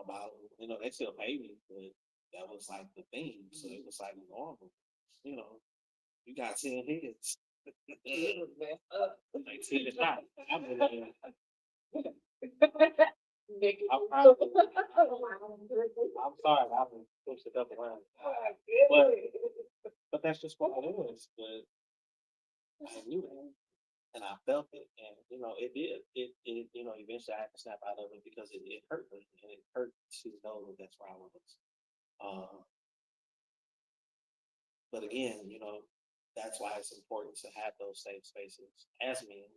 Speaker 2: a bottle. They still pay me, but that was like the thing. So it was like normal. You know, you got 10 heads. Like 10 is not. I'm, probably, I'm sorry, I've been pushed it up around. But but that's just what it is. But I knew that, and I felt it, and it did. It eventually I had to snap out of it because it hurt me, and it hurt to know that that's where I was. Uh, but again, that's why it's important to have those safe spaces as men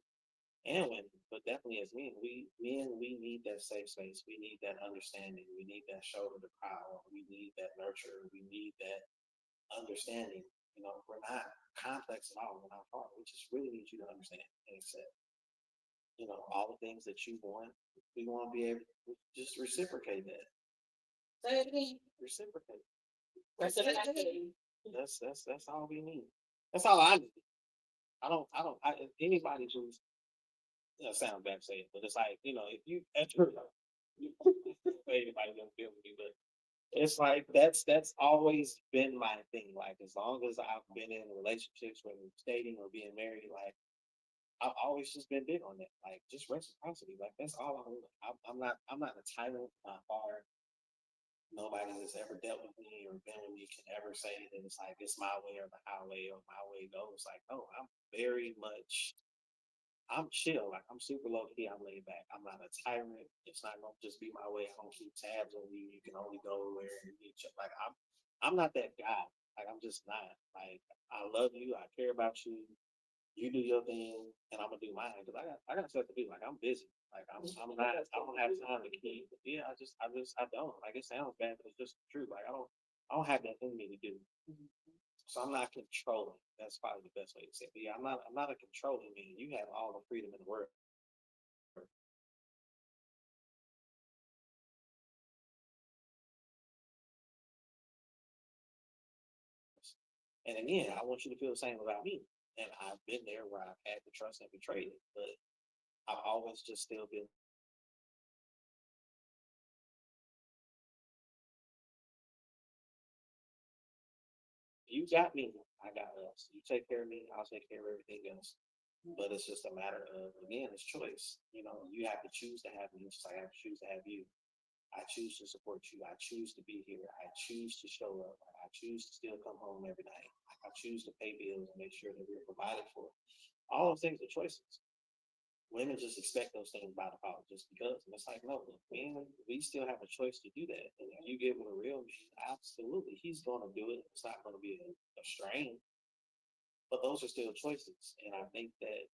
Speaker 2: and women, but definitely as men, we need that safe space. We need that understanding. We need that shoulder to cry on. We need that nurture. We need that understanding. We're not complex at all. We're not hard. We just really need you to understand and accept. All the things that you want. We want to be able to just reciprocate that.
Speaker 1: Say it again.
Speaker 2: Reciprocate.
Speaker 1: Reciprocate.
Speaker 2: That's all we need. That's all I need. Anybody who's, sound bad to say it, but it's like, if you enter, anybody gonna feel with me, but it's like that's always been my thing. Like as long as I've been in relationships, whether it's dating or being married, like I've always just been big on that. Like just reciprocity. Like that's all I want. I'm not a tyrant, not hard. Nobody that's ever dealt with me or been with me can ever say that it's like it's my way or the highway or my way goes. Like, no, I'm chill. Like I'm super low key. I'm laid back. I'm not a tyrant. It's not gonna just be my way. I don't keep tabs on you. You can only go where you like. I'm not that guy. Like I'm just not. Like I love you. I care about you. You do your thing, and I'm gonna do mine because I got stuff to do. Like I'm busy. Like I'm not. I don't have time to keep. Yeah, I don't. Like it sounds bad, but it's just true. Like I don't have that in me to do. So I'm not controlling. That's probably the best way to say it. But yeah, I'm not a controlling man. You have all the freedom in the world. And again, I want you to feel the same about me. And I've been there where I've had to trust and betrayed it, but I've always just still been. You got me, I got us. You take care of me, I'll take care of everything else. But it's just a matter of again, it's choice. You have to choose to have me, just like I have to choose to have you. I choose to support you. I choose to be here. I choose to show up. I choose to still come home every night. I choose to pay bills and make sure that we're provided for. All those things are choices. Women just expect those things by default just because. And it's like, no, men, we still have a choice to do that. And if you get with a real man, absolutely, he's going to do it. It's not going to be a strain, but those are still choices. And I think that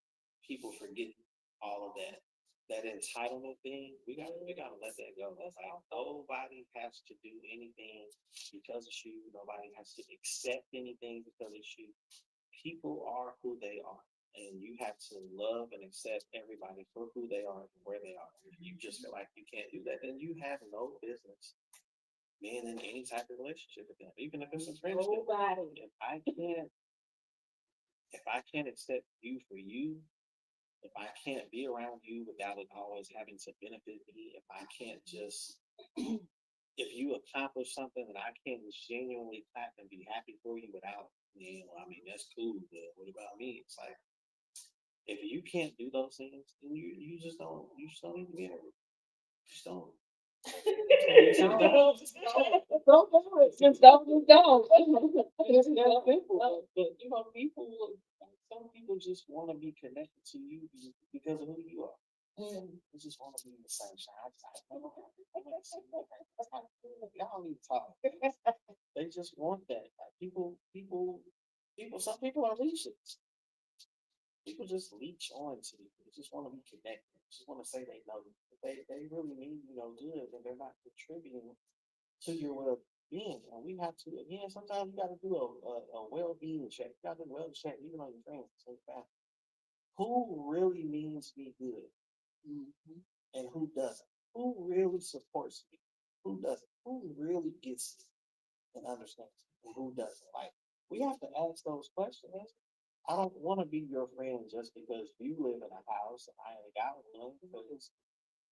Speaker 2: people forget all of that. That entitlement thing, we gotta let that go. That's like nobody has to do anything because it's you. Nobody has to accept anything because it's you. People are who they are, and you have to love and accept everybody for who they are and where they are. If you just feel like you can't do that, then you have no business being in any type of relationship with them, even if it's a friendship.
Speaker 3: Nobody.
Speaker 2: If I can't accept you for you, if I can't be around you without it always having to benefit me, if I can't just, if you accomplish something and I can't genuinely clap and be happy for you without, I mean, that's cool, but what about me? It's like, if you can't do those things, then you just don't need to be in it. Just don't. You just don't.
Speaker 3: Don't do it. Just don't. Just don't.
Speaker 2: It's not simple, but some people just want to be connected to you because of who you are. They just want to be in the sunshine. Y'all need to talk. They just want that. Like people. Some people are leeches. People just leech on to you. They just want to be connected. Just want to say they know you. But they really mean good, and they're not contributing to your well being. And we have to again. Sometimes you got to do a well being check. You got to do a well check even on your friends. So who really means me good, and who doesn't? Who really supports me? Who doesn't? Who really gets it and understands it, and who doesn't? Like we have to ask those questions. I don't want to be your friend just because you live in a house and I ain't got one. Because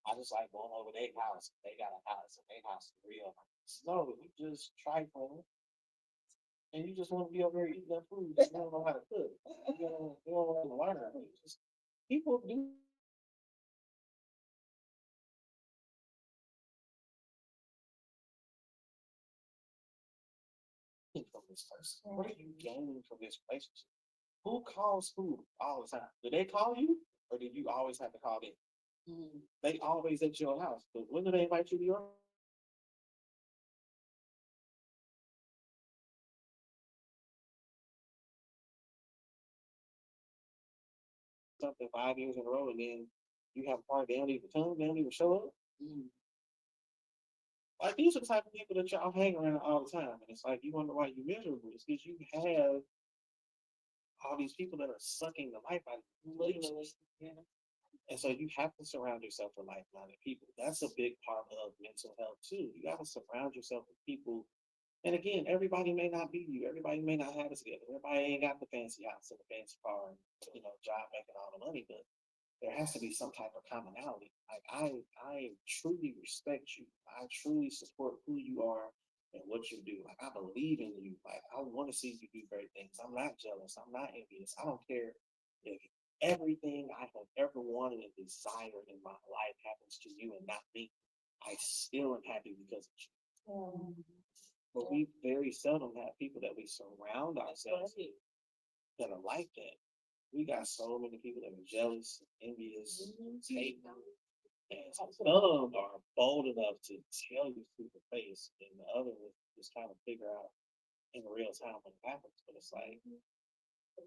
Speaker 2: I just like going over their house. They got a house and their house is real nice. No, you just trifling and you just want to be over here eating that food. You don't know how to cook. You don't want to learn. Just, people do from this person. What are you gaining from this relationship? Who calls who all the time? Do they call you or did you always have to call them? They always at your house. But when do they invite you to your something 5 years in a row and then you have a party, they don't even come, they don't even show up? Like these are the type of people that y'all hang around all the time. And it's like you wonder why you're miserable. It's because you have all these people that are sucking the life out of you. Literally. Yeah. And so you have to surround yourself with like-minded people. That's a big part of mental health too. You got to surround yourself with people And again, everybody may not be you. Everybody may not have it together. Everybody ain't got the fancy house and the fancy car and job making all the money, but there has to be some type of commonality. Like I truly respect you. I truly support who you are and what you do. Like I believe in you. Like I want to see you do great things. I'm not jealous. I'm not envious. I don't care if everything I have ever wanted and desired in my life happens to you and not me. I still am happy because of you.
Speaker 1: Um,
Speaker 2: But we very seldom have people that we surround ourselves with that are like that. We got so many people that are jealous, envious, hate, and some are bold enough to tell you through the face, and the other is just trying to figure out in real time what happens. But it's like,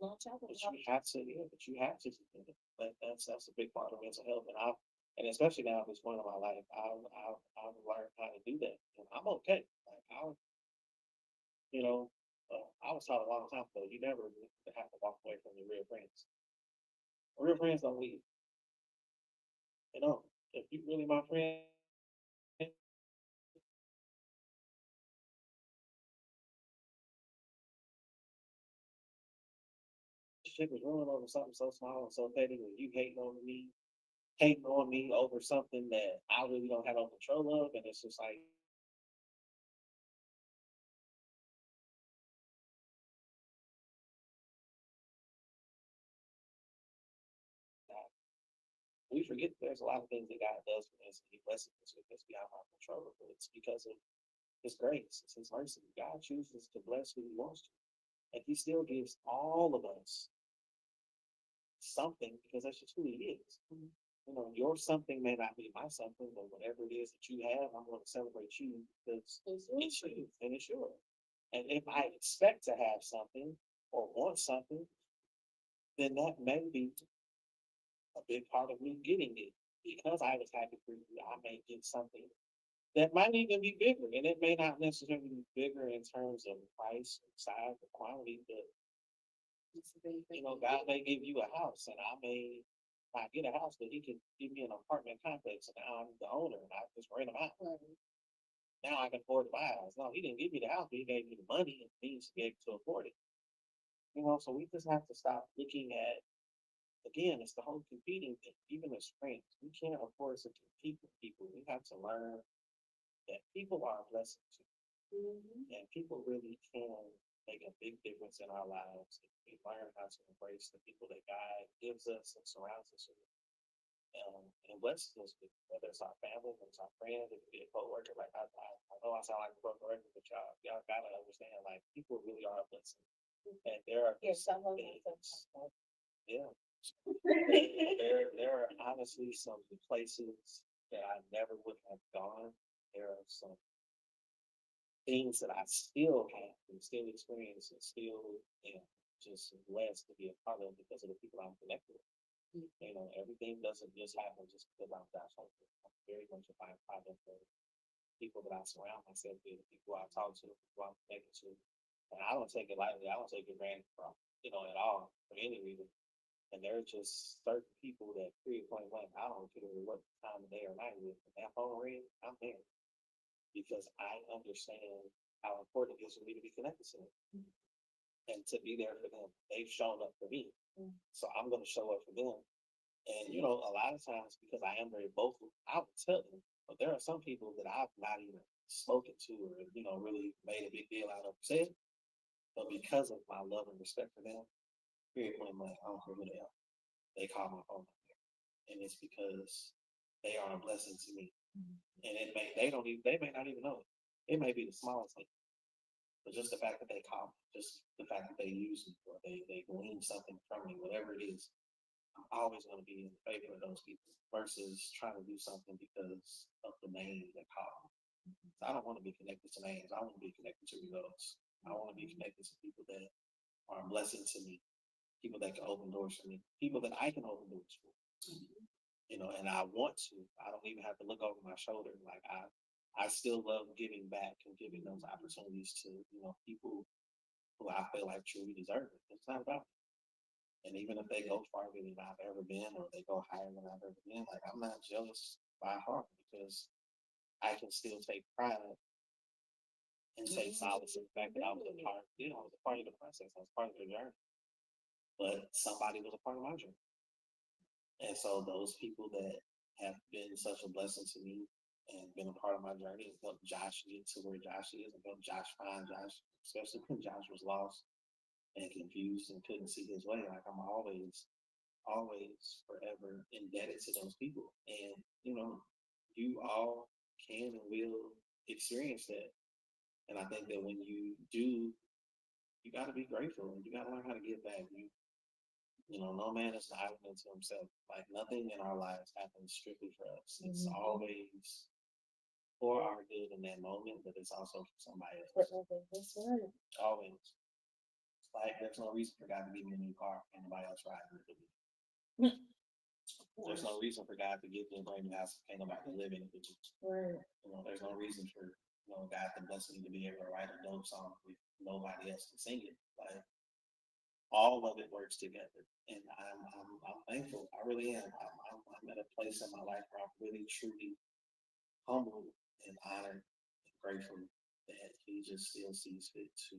Speaker 2: but you have to, yeah, but you have to. That's a big part of mental health, and especially now at this point in my life, I've learned how to do that, and I'm okay. Like you know, I was taught a long time ago, you never have to walk away from your real friends. Real friends don't leave. You know, if you really my friend, shit was ruined over something so small and so petty, and you hating on me over something that I really don't have no control of, and it's just like we forget that there's a lot of things that God does for us, and He blesses us with that's beyond our control. But it's because of His grace, it's His mercy. God chooses to bless who He wants to, and He still gives all of us something because that's just who He is. Your something may not be my something, but whatever it is that you have, I'm going to celebrate you because it's you and it's yours. And if I expect to have something or want something, then that may be a big part of me getting it. Because I was happy for you, I may get something that might even be bigger. And it may not necessarily be bigger in terms of price, size, or quality, but God may give you a house and I may not get a house, but He can give me an apartment complex and now I'm the owner and I just rent them out. Now I can afford to buy a house. No, He didn't give me the house, but He gave me the money and means to be able to afford it. So we just have to stop looking at, again, it's the whole competing thing. Even as friends, we can't afford to compete with people. We have to learn that people are a blessing too. And people really can make a big difference in our lives if we learn how to embrace the people that God gives us and surrounds us with. And blesses us with, whether it's our family, whether it's our friends, it could be a coworker. Like I know I sound like a broken record, but y'all gotta understand, like people really are a blessing. And there are things, yeah, there are honestly some places that I never would have gone. There are some things that I still have and still experience and still just blessed to be a part of because of the people I'm connected with. Everything doesn't just happen just because I'm that hopeful. I'm very much a byproduct of people that I surround myself with, people I talk to, people I'm connected to. And I don't take it lightly. I don't take it granted from, at all for any reason. And there are just certain people that period point blank, I don't care what time of day or night it is. When that phone rings, I'm there because I understand how important it is for me to be connected to them and to be there for them. They've shown up for me. So I'm going to show up for them. And, a lot of times because I am very vocal, I would tell them, but there are some people that I've not even spoken to or, really made a big deal out of said. But because of my love and respect for them, period point blank, I don't care who they are. They call my phone number. And it's because they are a blessing to me. And they may not even know it. It may be the smallest thing. But just the fact that they call me, just the fact that they use me or they glean something from me, whatever it is, I'm always going to be in favor of those people versus trying to do something because of the name that call. I don't want to be connected to names. I want to be connected to results. I want to be connected to people that are a blessing to me, people that can open doors for me, people that I can open doors for. And I want to. I don't even have to look over my shoulder. Like I still love giving back and giving those opportunities to people who I feel like truly deserve it. It's not about me. And even if they go farther than I've ever been, or they go higher than I've ever been, like I'm not jealous by heart because I can still take pride and take solace in the fact that I was a part, I was a part of the process. I was part of the journey, but somebody was a part of my journey. And so those people that have been such a blessing to me and been a part of my journey and helped Josh get to where Josh is and helped Josh find Josh, especially when Josh was lost and confused and couldn't see his way. Like I'm always forever indebted to those people. And, you all can and will experience that. And I think that when you do, you got to be grateful and you got to learn how to give back. No man is an island unto himself. Like nothing in our lives happens strictly for us. It's always for our good in that moment, but it's also for somebody else.
Speaker 3: That's right.
Speaker 2: Always. Like there's no reason for God to give me a new car and nobody else riding with me. There's no reason for God to give me a brand new house and nobody live in it with me.
Speaker 3: Right.
Speaker 2: There's no reason for God to bless me to be able to write a dope song if nobody else can sing it. Like all of it works together, and I'm thankful. I really am. I'm at a place in my life where I'm really truly humbled and honored and grateful that He just still sees fit to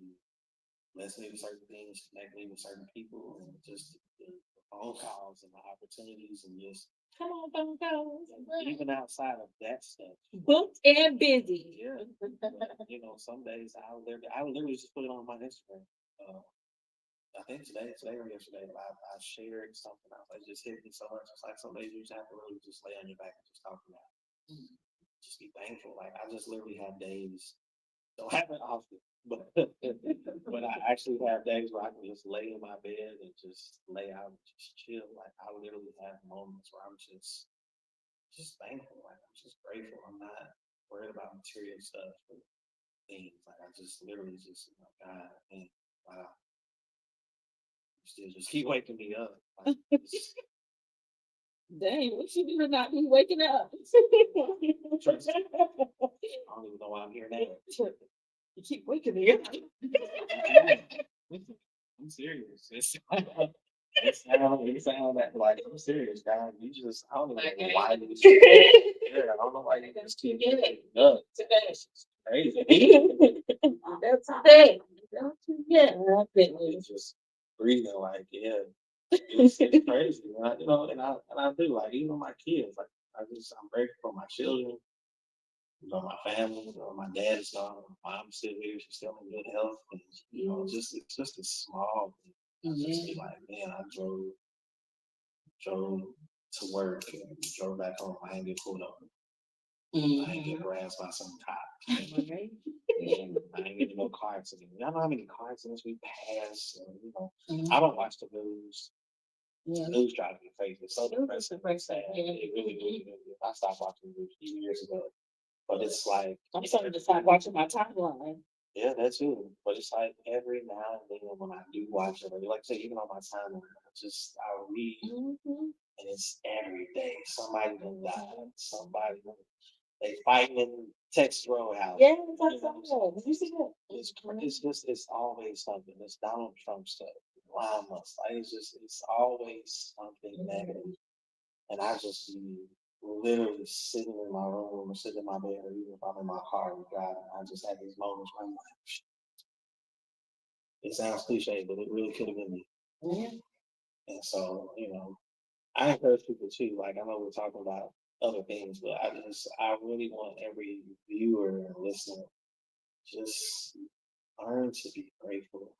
Speaker 2: bless me with certain things, connect me with certain people, and just the phone calls and the opportunities, and just
Speaker 3: Come on, phone calls.
Speaker 2: even outside of that stuff.
Speaker 3: Booked and busy.
Speaker 2: Yeah, some days I literally just put it on my Instagram. I think today or yesterday, I shared something. I was like, just hit me so much. It's like some days you just have to really just lay on your back and just talk about it. Just be thankful. Like I just literally have days. Don't happen often, but but I actually have days where I can just lay in my bed and just lay out and just chill. Like I literally have moments where I'm just thankful. Like I'm just grateful. I'm not worried about material stuff or things. Like I just literally just God, man, wow. Still just keep waking me up. Like,
Speaker 3: Dang, what you do to not be waking up?
Speaker 2: trust me. I don't even know why I'm here now.
Speaker 3: You keep waking me up.
Speaker 2: I'm serious. It sound that like I'm serious, guys. You just I don't even know why you yeah, I don't know why you just keep getting up. It's crazy.
Speaker 3: That's today. Don't you get
Speaker 2: It's just breathing like it's crazy. And I do like even my kids. Like I'm grateful for my children. My family, my dad is gone, my mom's still here, she's still in good health. And, it's just a small thing. I just be like, man, I drove to work and drove back home. I ain't get pulled over. I ain't get harassed by some cop. I ain't getting no car accident. Y'all know how many car accidents we pass. I don't watch the news. The news drives me crazy. It's so depressing. It really is. I stopped watching the news a few years ago. But it's like
Speaker 3: I'm starting to start watching my timeline.
Speaker 2: yeah, that's too. But it's like every now and then when I do watch it, like I say, even on my timeline, I read, and it's every day somebody done died, somebody they fighting in Texas Roadhouse.
Speaker 3: Yeah, that's all. Did you see that?
Speaker 2: It's always something. It's Donald Trump stuff. Llamas. Like it's always something negative. And I just be literally sitting in my room or sitting in my bed or even if I'm in my car with God, and I just have these moments where I'm like, it sounds cliche, but it really could have been me. And so, I encourage people too. Like I know we're talking about other things, but I really want every viewer and listener just learn to be grateful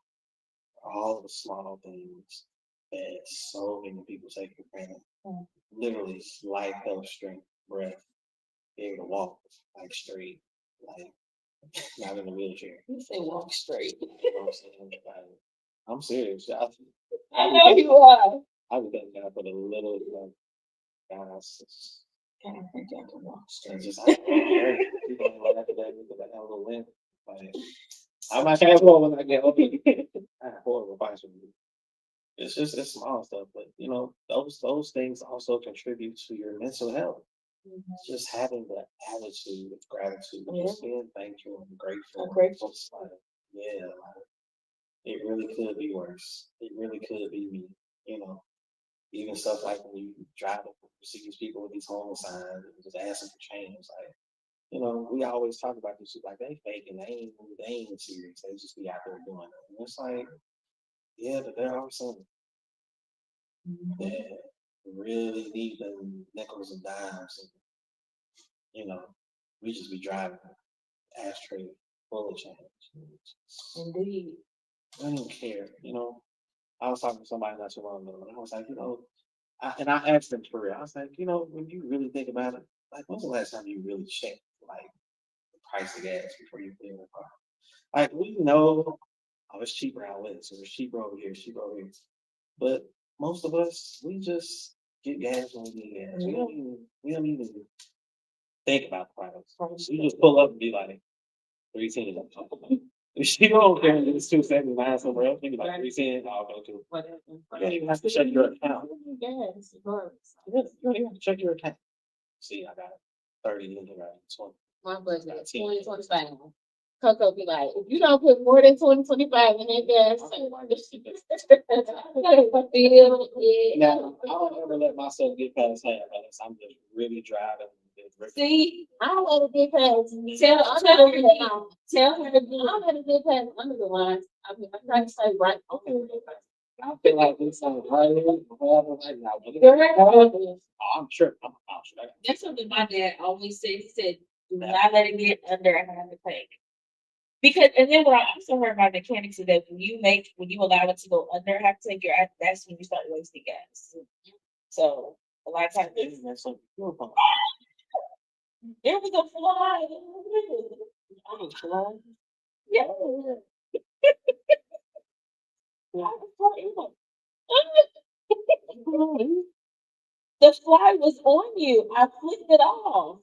Speaker 2: for all the small things that so many people take for granted. Literally, life, health, strength, breath, be able to walk like straight, like not in a wheelchair.
Speaker 3: You say walk straight.
Speaker 2: You know what I'm saying? Like, I'm serious.
Speaker 3: I know you are.
Speaker 2: I would thank God for the little guys.
Speaker 3: I think I can walk straight.
Speaker 2: Just right after that, because I have a little limp. Like, I might have one when I get older. I have horrible bicycle. It's small stuff, but those things also contribute to your mental health. Just having the attitude of gratitude, just being thankful and grateful.
Speaker 3: I'm grateful.
Speaker 2: Like, it really could be worse. It really could be me. Even stuff like when you drive and see these people with these homeless signs and just asking for change. Like, You know, we always talk about this shit like they faking, they ain't serious. They just be out there doing it. And it's like, yeah, but there are some that really need them nickels and dimes. And, you know, we just be driving ashtray full of change.
Speaker 3: Indeed.
Speaker 2: I don't care. You know, I was talking to somebody not too long ago, and I was like, you know, and I asked them for real. I was like, you know, when you really think about it, like, when's the last time you really checked like the price of gas before you put in a car? Like, we know, oh, it's cheaper outlet, so it's cheaper over here, it's cheaper over here. But most of us, we just get gas when we get gas. We don't even think about the price. We just pull up and be like, 310. If she don't care, it's 279 somewhere else. Maybe like 310. I'll go to.
Speaker 3: Whatever.
Speaker 2: You don't even have to check your account.
Speaker 3: Yes, of course.
Speaker 2: You don't even have to check your account. See, I got 30 in here, right? 20.
Speaker 3: My budget is
Speaker 2: 19.
Speaker 3: 2025. Coco be like, if you don't put more than 2025 in that gas,
Speaker 2: Now, I don't ever let myself get past half unless I'm just really driving.
Speaker 3: See, I don't let it get past me. Tell her to be. I'm gonna get past under the lines. I mean, I'm trying to say right. Okay.
Speaker 2: I feel like this sounds right here. Right now.
Speaker 3: Girl.
Speaker 2: Oh, I'm sure. I'm sure.
Speaker 3: That's something my dad always said. He said, "Do not let it get under 100 Because and then what I also heard by mechanics is that when you allow it to go under half tank, that's when you start wasting gas. So a lot of times
Speaker 2: That's so beautiful.
Speaker 3: there was a fly.
Speaker 2: I was wrong.
Speaker 3: Yeah. The fly was on you. I flicked it off.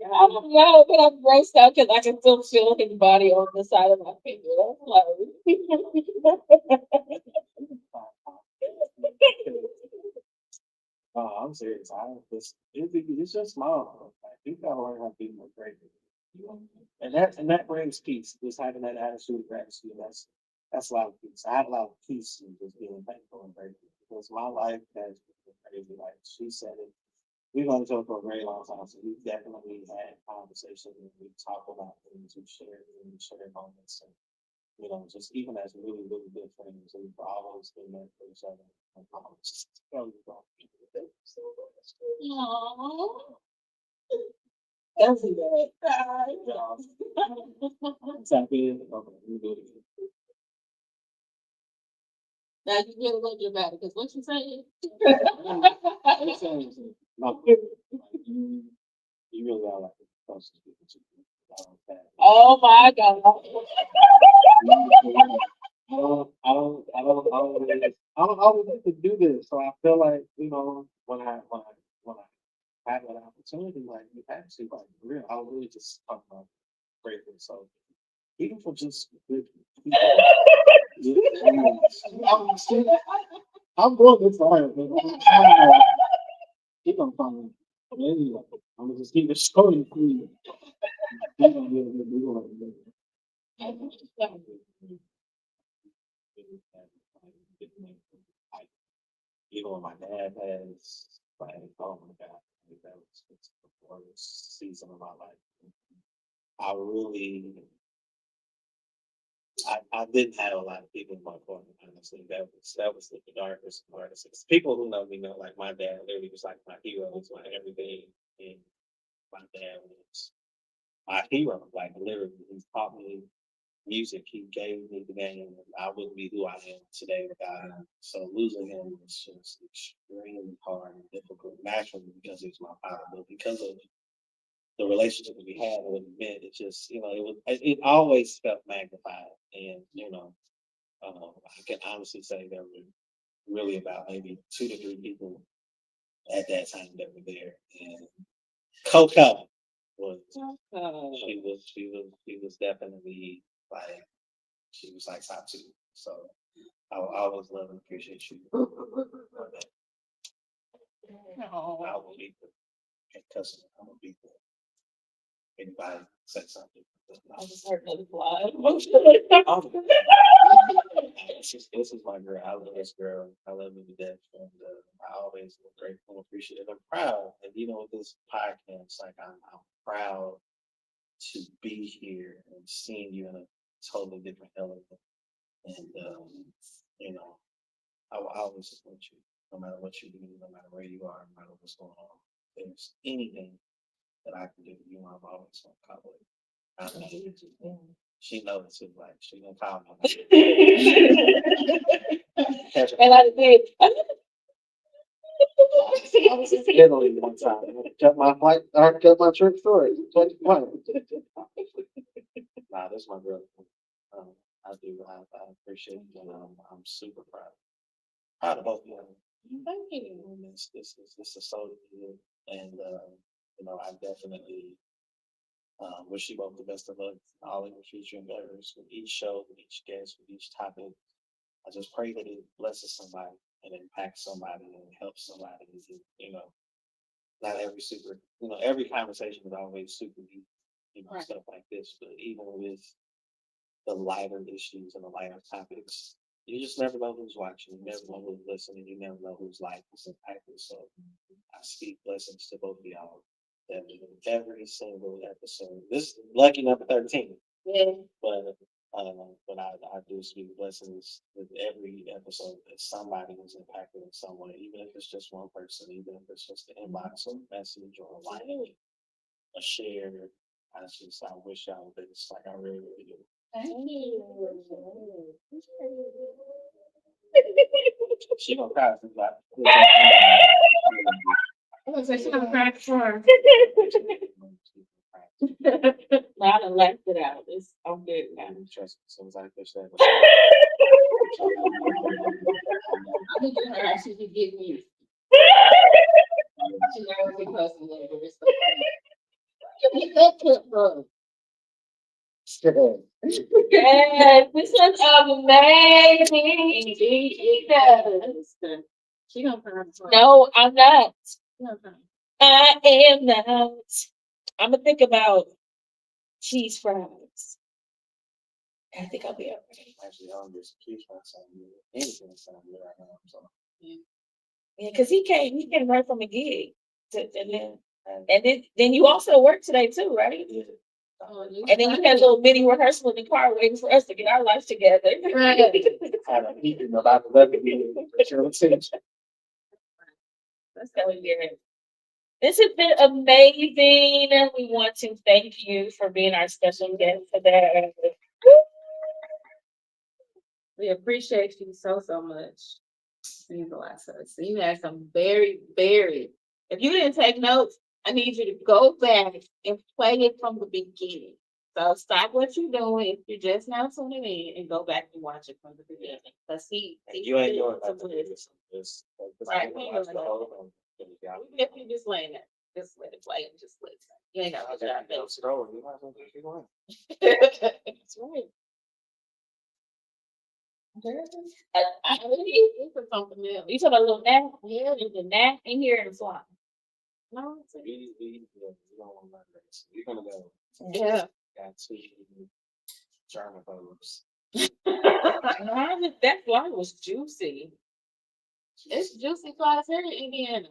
Speaker 3: I don't know, but I'm grossed out because I can still feel his body on the side of my finger. I'm
Speaker 2: Oh, I'm serious. It's just small. Like, you gotta learn how to be more grateful. And that brings peace. Just having that attitude of gratitude. That's a lot of peace. I have a lot of peace in just being thankful and grateful because my life has been crazy. Like she said it. We've known each other for a very long time, so we've definitely had conversations and we talk about things, we share moments, and just even as really, really good friends, we've always been there for each other. And I'm just tell you, bro, thank you so much.
Speaker 3: like, that's it.
Speaker 2: Tap in. Okay, let me do it again.
Speaker 3: Now you get a little dramatic because what you saying?
Speaker 2: I'm saying, no, you really are like the closest people to me.
Speaker 3: Oh my God.
Speaker 2: I don't always get to do this, so I feel like when I have an opportunity, like you actually like real, I'll really just talk about grateful. So even for just good people, I'm going this far, but keep on following. Anyway, I'm gonna just keep it short and sweet. We're gonna get it, we're gonna get it. Like, even when my dad has, like, oh my God, like, that was it's the worst season of my life. I really, I didn't have a lot of people in my corner, honestly. That was the darkest hardest. People who know me know, like, my dad literally was like my hero, was my everything. And my dad was my hero, like, literally. He taught me music. He gave me the game. I wouldn't be who I am today without him. So losing him was just extremely hard and difficult, naturally because he was my father, but because of the relationship that we had and what it meant, it just, it always felt magnified. And, I can honestly say there were really about maybe 2 to 3 people at that time that were there. And Coco was, she was definitely like, she was like top two. So I will always love and appreciate you for that. I will be the customer. I will be the anybody say something.
Speaker 3: I just heard another fly.
Speaker 2: Oh, This is my girl. I love this girl. I love her to death, and I always feel grateful, and appreciative, and proud. And with this podcast, like I'm proud to be here and seeing you in a totally different element. And I always support you, no matter what you do, no matter where you are, no matter what's going on. If there's anything that I can do, I'm always gonna cover it. She knows it, like she gonna call me.
Speaker 3: And I did.
Speaker 2: I was in Italy one time. I cut my flight. I cut my trip short. Nah, that's my brother. Um, I do. I appreciate it, and I'm super proud. Proud of both of them.
Speaker 3: Thank you.
Speaker 2: This is so good, and I definitely wish you both the best of luck. All of your future endeavors with each show, with each guest, with each topic. I just pray that it blesses somebody and impacts somebody and helps somebody. Not every conversation is always super deep,
Speaker 3: Right.
Speaker 2: stuff like this. But even with the lighter issues and the lighter topics, you just never know who's watching. You never know who's listening. You never know whose life is impacted. So I speak blessings to both of y'all. That in every single episode, this is lucky number 13.
Speaker 3: Yeah.
Speaker 2: But I do speak blessings with every episode that somebody was impacted in some way, even if it's just one person, even if it's just an inbox or a message or a like, a share. I wish y'all the best, like I really, really do.
Speaker 3: Thank you.
Speaker 2: She gonna cry since I.
Speaker 1: I was like, she's gonna cry for her.
Speaker 3: I done laughed it out. I'm good now.
Speaker 2: Trust me, as soon as I finish that.
Speaker 1: I'm gonna get her. She can get me. She never be cussing later. Get that clip, bro.
Speaker 3: Yes, this was amazing. Indeed, it does.
Speaker 1: She gonna cry.
Speaker 3: No, I'm not.
Speaker 1: She gonna cry.
Speaker 3: I am not. I'm gonna think about cheese fries. I think I'll be alright.
Speaker 2: Actually, I'm just keep trying to sound good. Anything sound good right now. So.
Speaker 3: Yeah, because he came right from a gig, and then you also work today too, right?
Speaker 2: Yeah.
Speaker 3: And then you had a little mini rehearsal in the car waiting for us to get our life together.
Speaker 1: Right.
Speaker 2: Had a meeting about 11 minutes.
Speaker 3: Let's go here. This has been amazing. We want to thank you for being our special guest today.
Speaker 1: We appreciate you so much. Means a lot to us. You had some very, very. If you didn't take notes, I need you to go back and play it from the beginning. So stop what you're doing if you're just now tuning in and go back and watch it from the beginning. Let's see.
Speaker 2: You ain't doing nothing.
Speaker 1: Right. If you just laying there, just let it play and just listen. You ain't got to job. That's right.
Speaker 3: I really,
Speaker 1: This is something else.
Speaker 3: you talking about a little nap? Yeah, there's a nap in here and swap.
Speaker 1: No, it's
Speaker 2: You're gonna go.
Speaker 1: yeah.
Speaker 2: Got two germaphobes.
Speaker 3: That fly was juicy.
Speaker 1: It's juicy flies here in Indiana.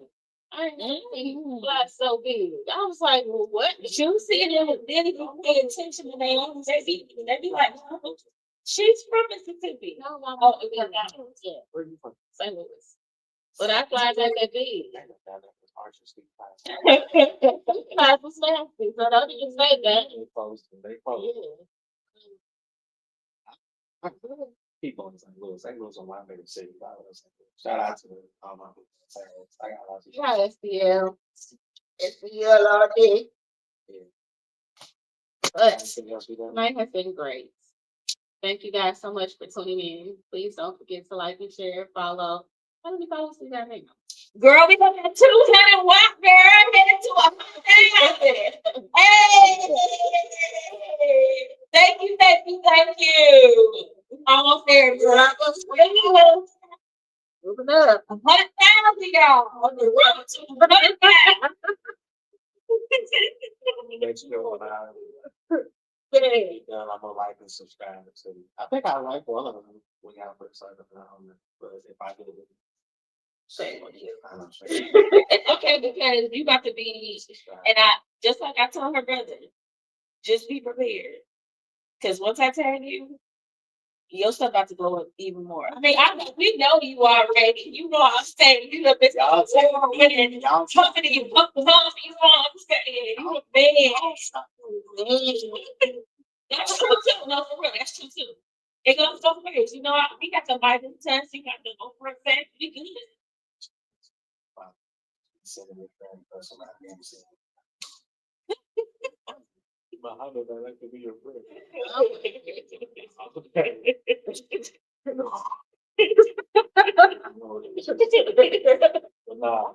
Speaker 1: I ain't seen flies so big. I was like, well, what?
Speaker 3: Juicy, and then if you pay attention to they be like, oh, she's from Mississippi.
Speaker 1: No, no,
Speaker 3: Oh,
Speaker 1: no.
Speaker 3: yeah.
Speaker 2: Where you from?
Speaker 1: St. Louis. But I flies like that big. Flies was nasty, so don't even say that.
Speaker 2: They people in St. Louis. St. Louis is my favorite city. Shout out to all my people in St. Louis. I got lots of
Speaker 1: Yeah, STL. STL all day. But
Speaker 2: Anything else we done?
Speaker 1: tonight has been great. Thank you guys so much for tuning in. Please don't forget to like and share, follow. How many followers we got right now?
Speaker 3: Girl, we gonna have 200 watt, girl. Headed to 100. Hey! Thank you. Almost there, girl.
Speaker 1: Moving up.
Speaker 3: 100,000, y'all. On the road to 100,000.
Speaker 2: Let you know when
Speaker 3: Hey.
Speaker 2: I'm gonna like and subscribe to. I think I like one of them. We got first started on it, but if I get it,
Speaker 3: Shame on you.
Speaker 2: I'm not sure.
Speaker 3: Okay, because you about to be, and I just like I told her brother, just be prepared. Because once I tell you, your stuff about to go up even more. I mean, we know you already. You know what I'm saying. You know this. Y'all talking to you, pump the mom. You know what I'm saying. You a man. That's true too. No, for real, that's true too. It goes both ways. You know, we got the Bible test. You got the over effect. We good.
Speaker 2: Muhammad, I like to be your friend. Nah.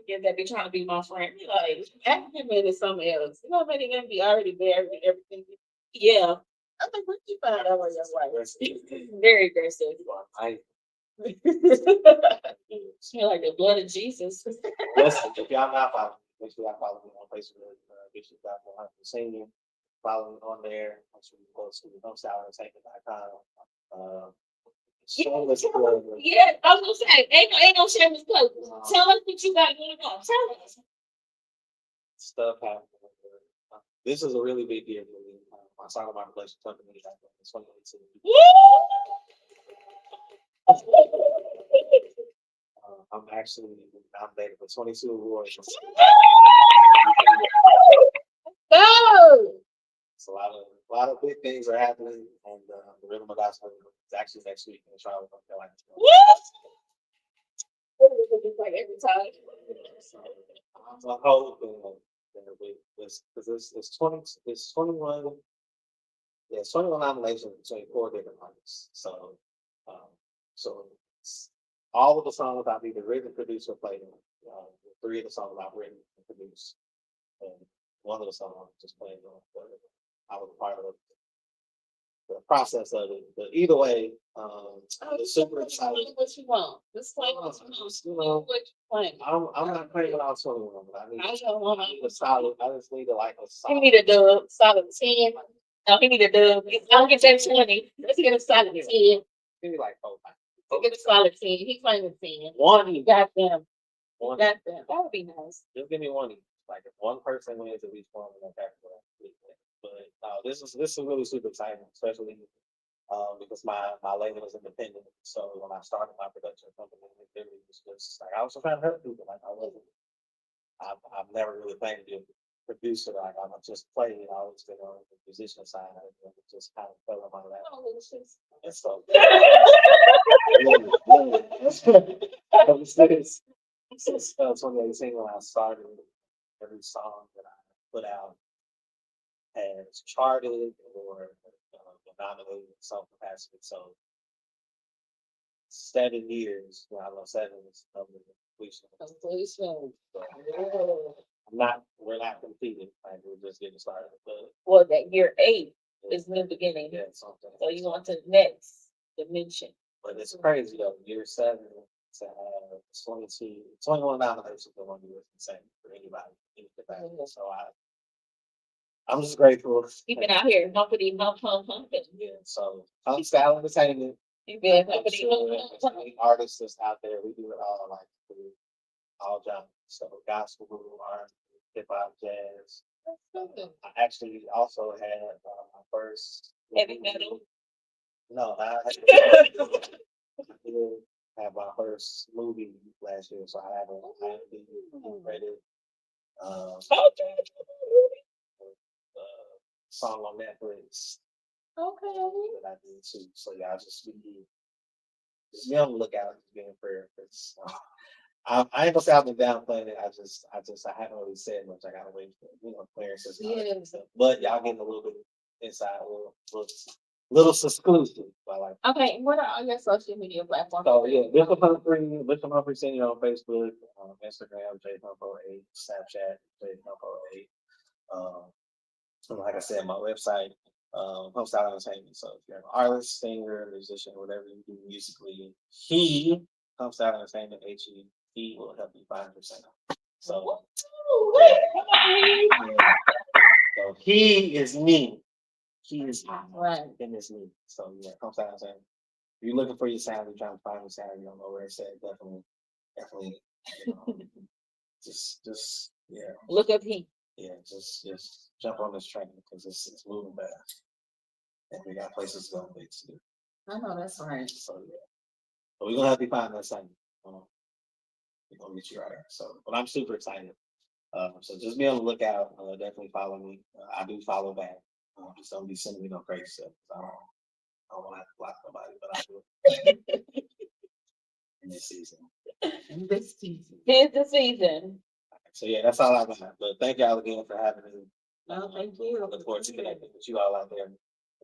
Speaker 3: Yeah, that be trying to be my friend. Be like, African man is something else. You know, maybe gonna be already there with everything. Yeah. I think what you find out on your wife. Very aggressive.
Speaker 2: I
Speaker 3: Smell like the blood of Jesus.
Speaker 2: listen, if y'all not following, make sure y'all follow me on Facebook, Bishop.100 Senior. Follow me on there. Make sure you go to homestylerentertainment.com. Shameless plug.
Speaker 3: Yeah, I was gonna say, ain't no shameless plug. Tell us what you got going on. Tell us.
Speaker 2: Stuff happening. This is a really big deal for me. I started my production company back in 2018. I'm actually nominated for 22 awards.
Speaker 3: Go!
Speaker 2: It's a lot of big things are happening, and the Rhythm of Gospel is actually next week in Charlotte, North Carolina.
Speaker 3: Like every time.
Speaker 2: So, I hope because it's 21. Yeah, it's 21 nominations between 4 different artists. So, so all of the songs I've either written, produced, or played. 3 of the songs I've written and produced, and one of the songs I'm just playing on. I was a part of the process of it. But either way, it's super exciting.
Speaker 3: What you want? Let's play what you want.
Speaker 2: You know,
Speaker 3: What you playing?
Speaker 2: I'm not playing without 21, but I need a solid. I just need a
Speaker 3: He
Speaker 2: solid.
Speaker 3: need a dub, solid 10. No, he need a dub. I'll get that 20. Let's get a solid 10.
Speaker 2: Maybe like 4.
Speaker 3: Let's get a solid 10. He playing with 10.
Speaker 2: One.
Speaker 3: You got them.
Speaker 2: One.
Speaker 3: Got them. That would be nice.
Speaker 2: Just give me one. Like if one person wins at least one, then that's what I think. But this is really super exciting, especially because my label is independent. So when I started my production company, it was just like I was trying to help people. Like I wasn't. I've never really played to be a producer. Like I'm just playing. I always been on the musician side, and it just kind of fell in my lap. And so. Since 2018 when I started, every song that I put out has charted or been nominated in some capacity. So 7 years, I know 7 is of the completion. So, we're not completed. Like we're just getting started. But
Speaker 3: Well, that year 8 is the beginning.
Speaker 2: yeah, something.
Speaker 3: So you want to next dimension.
Speaker 2: But it's crazy though. Year 7 to have 21 nominations for 1 year is insane for anybody. So I'm just grateful.
Speaker 3: You've been out here humpity humping.
Speaker 2: Yeah. So Style Entertainment.
Speaker 3: You've been humpity humping.
Speaker 2: Artists that's out there, we do it all like all genres. So gospel, R&B, hip hop, jazz. I actually also had my first
Speaker 3: Heavy metal.
Speaker 2: No, I did have my first movie last year, so I have a credit. Song on Netflix.
Speaker 3: Okay.
Speaker 2: That I did too. So yeah, I just be on the lookout, just being prayer. I ain't gonna say I've been downplaying it. I haven't really said much. I gotta wait for clearances. But y'all getting a little bit inside, little exclusive.
Speaker 3: Okay, what are all your social media platforms?
Speaker 2: So yeah, Bishop Humphrey Senior on Facebook, Instagram, J8, Snapchat, J8. Like I said, my website, Homestyle Entertainment. So if you're an artist, singer, musician, whatever you do musically, Homestyle Entertainment, he will help you find your singer. So he is me. keys
Speaker 3: Right.
Speaker 2: in this league. So yeah, come I'm saying. If you're looking for your sound, you're trying to find your sound, you don't know where it's at, definitely, you know, just yeah,
Speaker 3: Look up Heat.
Speaker 2: yeah, just jump on this train because it's moving fast, and we got places to go big too.
Speaker 3: I know that's right.
Speaker 2: So yeah, but we're gonna have to find that Sunday. We're gonna get you right. So, but I'm super excited. So just be on the lookout. Definitely follow me. I do follow back. Just don't be sending me no crazy stuff. I don't want to have to block nobody, but I do in this season.
Speaker 3: In this season. Here's the season.
Speaker 2: So yeah, that's all I got. But thank y'all again for having me.
Speaker 3: No, thank you.
Speaker 2: I look forward to connecting with you all out there.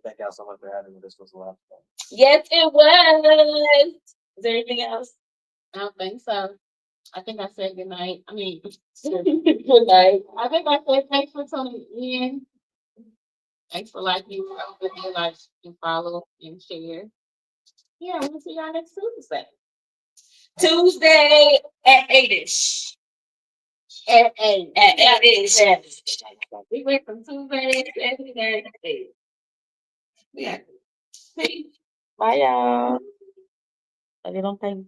Speaker 2: Thank y'all so much for having me. This was a lot of fun.
Speaker 3: Yes, it was. Is there anything else?
Speaker 4: I don't think so. I think I said good night. I mean,
Speaker 3: Good night.
Speaker 4: I think I said thanks for tuning in. Thanks for liking, like, and follow and share. Yeah, we'll see y'all next Tuesday.
Speaker 3: Tuesday at 8ish.
Speaker 4: At 8.
Speaker 3: At 8ish.
Speaker 4: We went from Tuesday to Saturday to 8. Yeah. Peace.
Speaker 3: Bye, y'all. I don't think.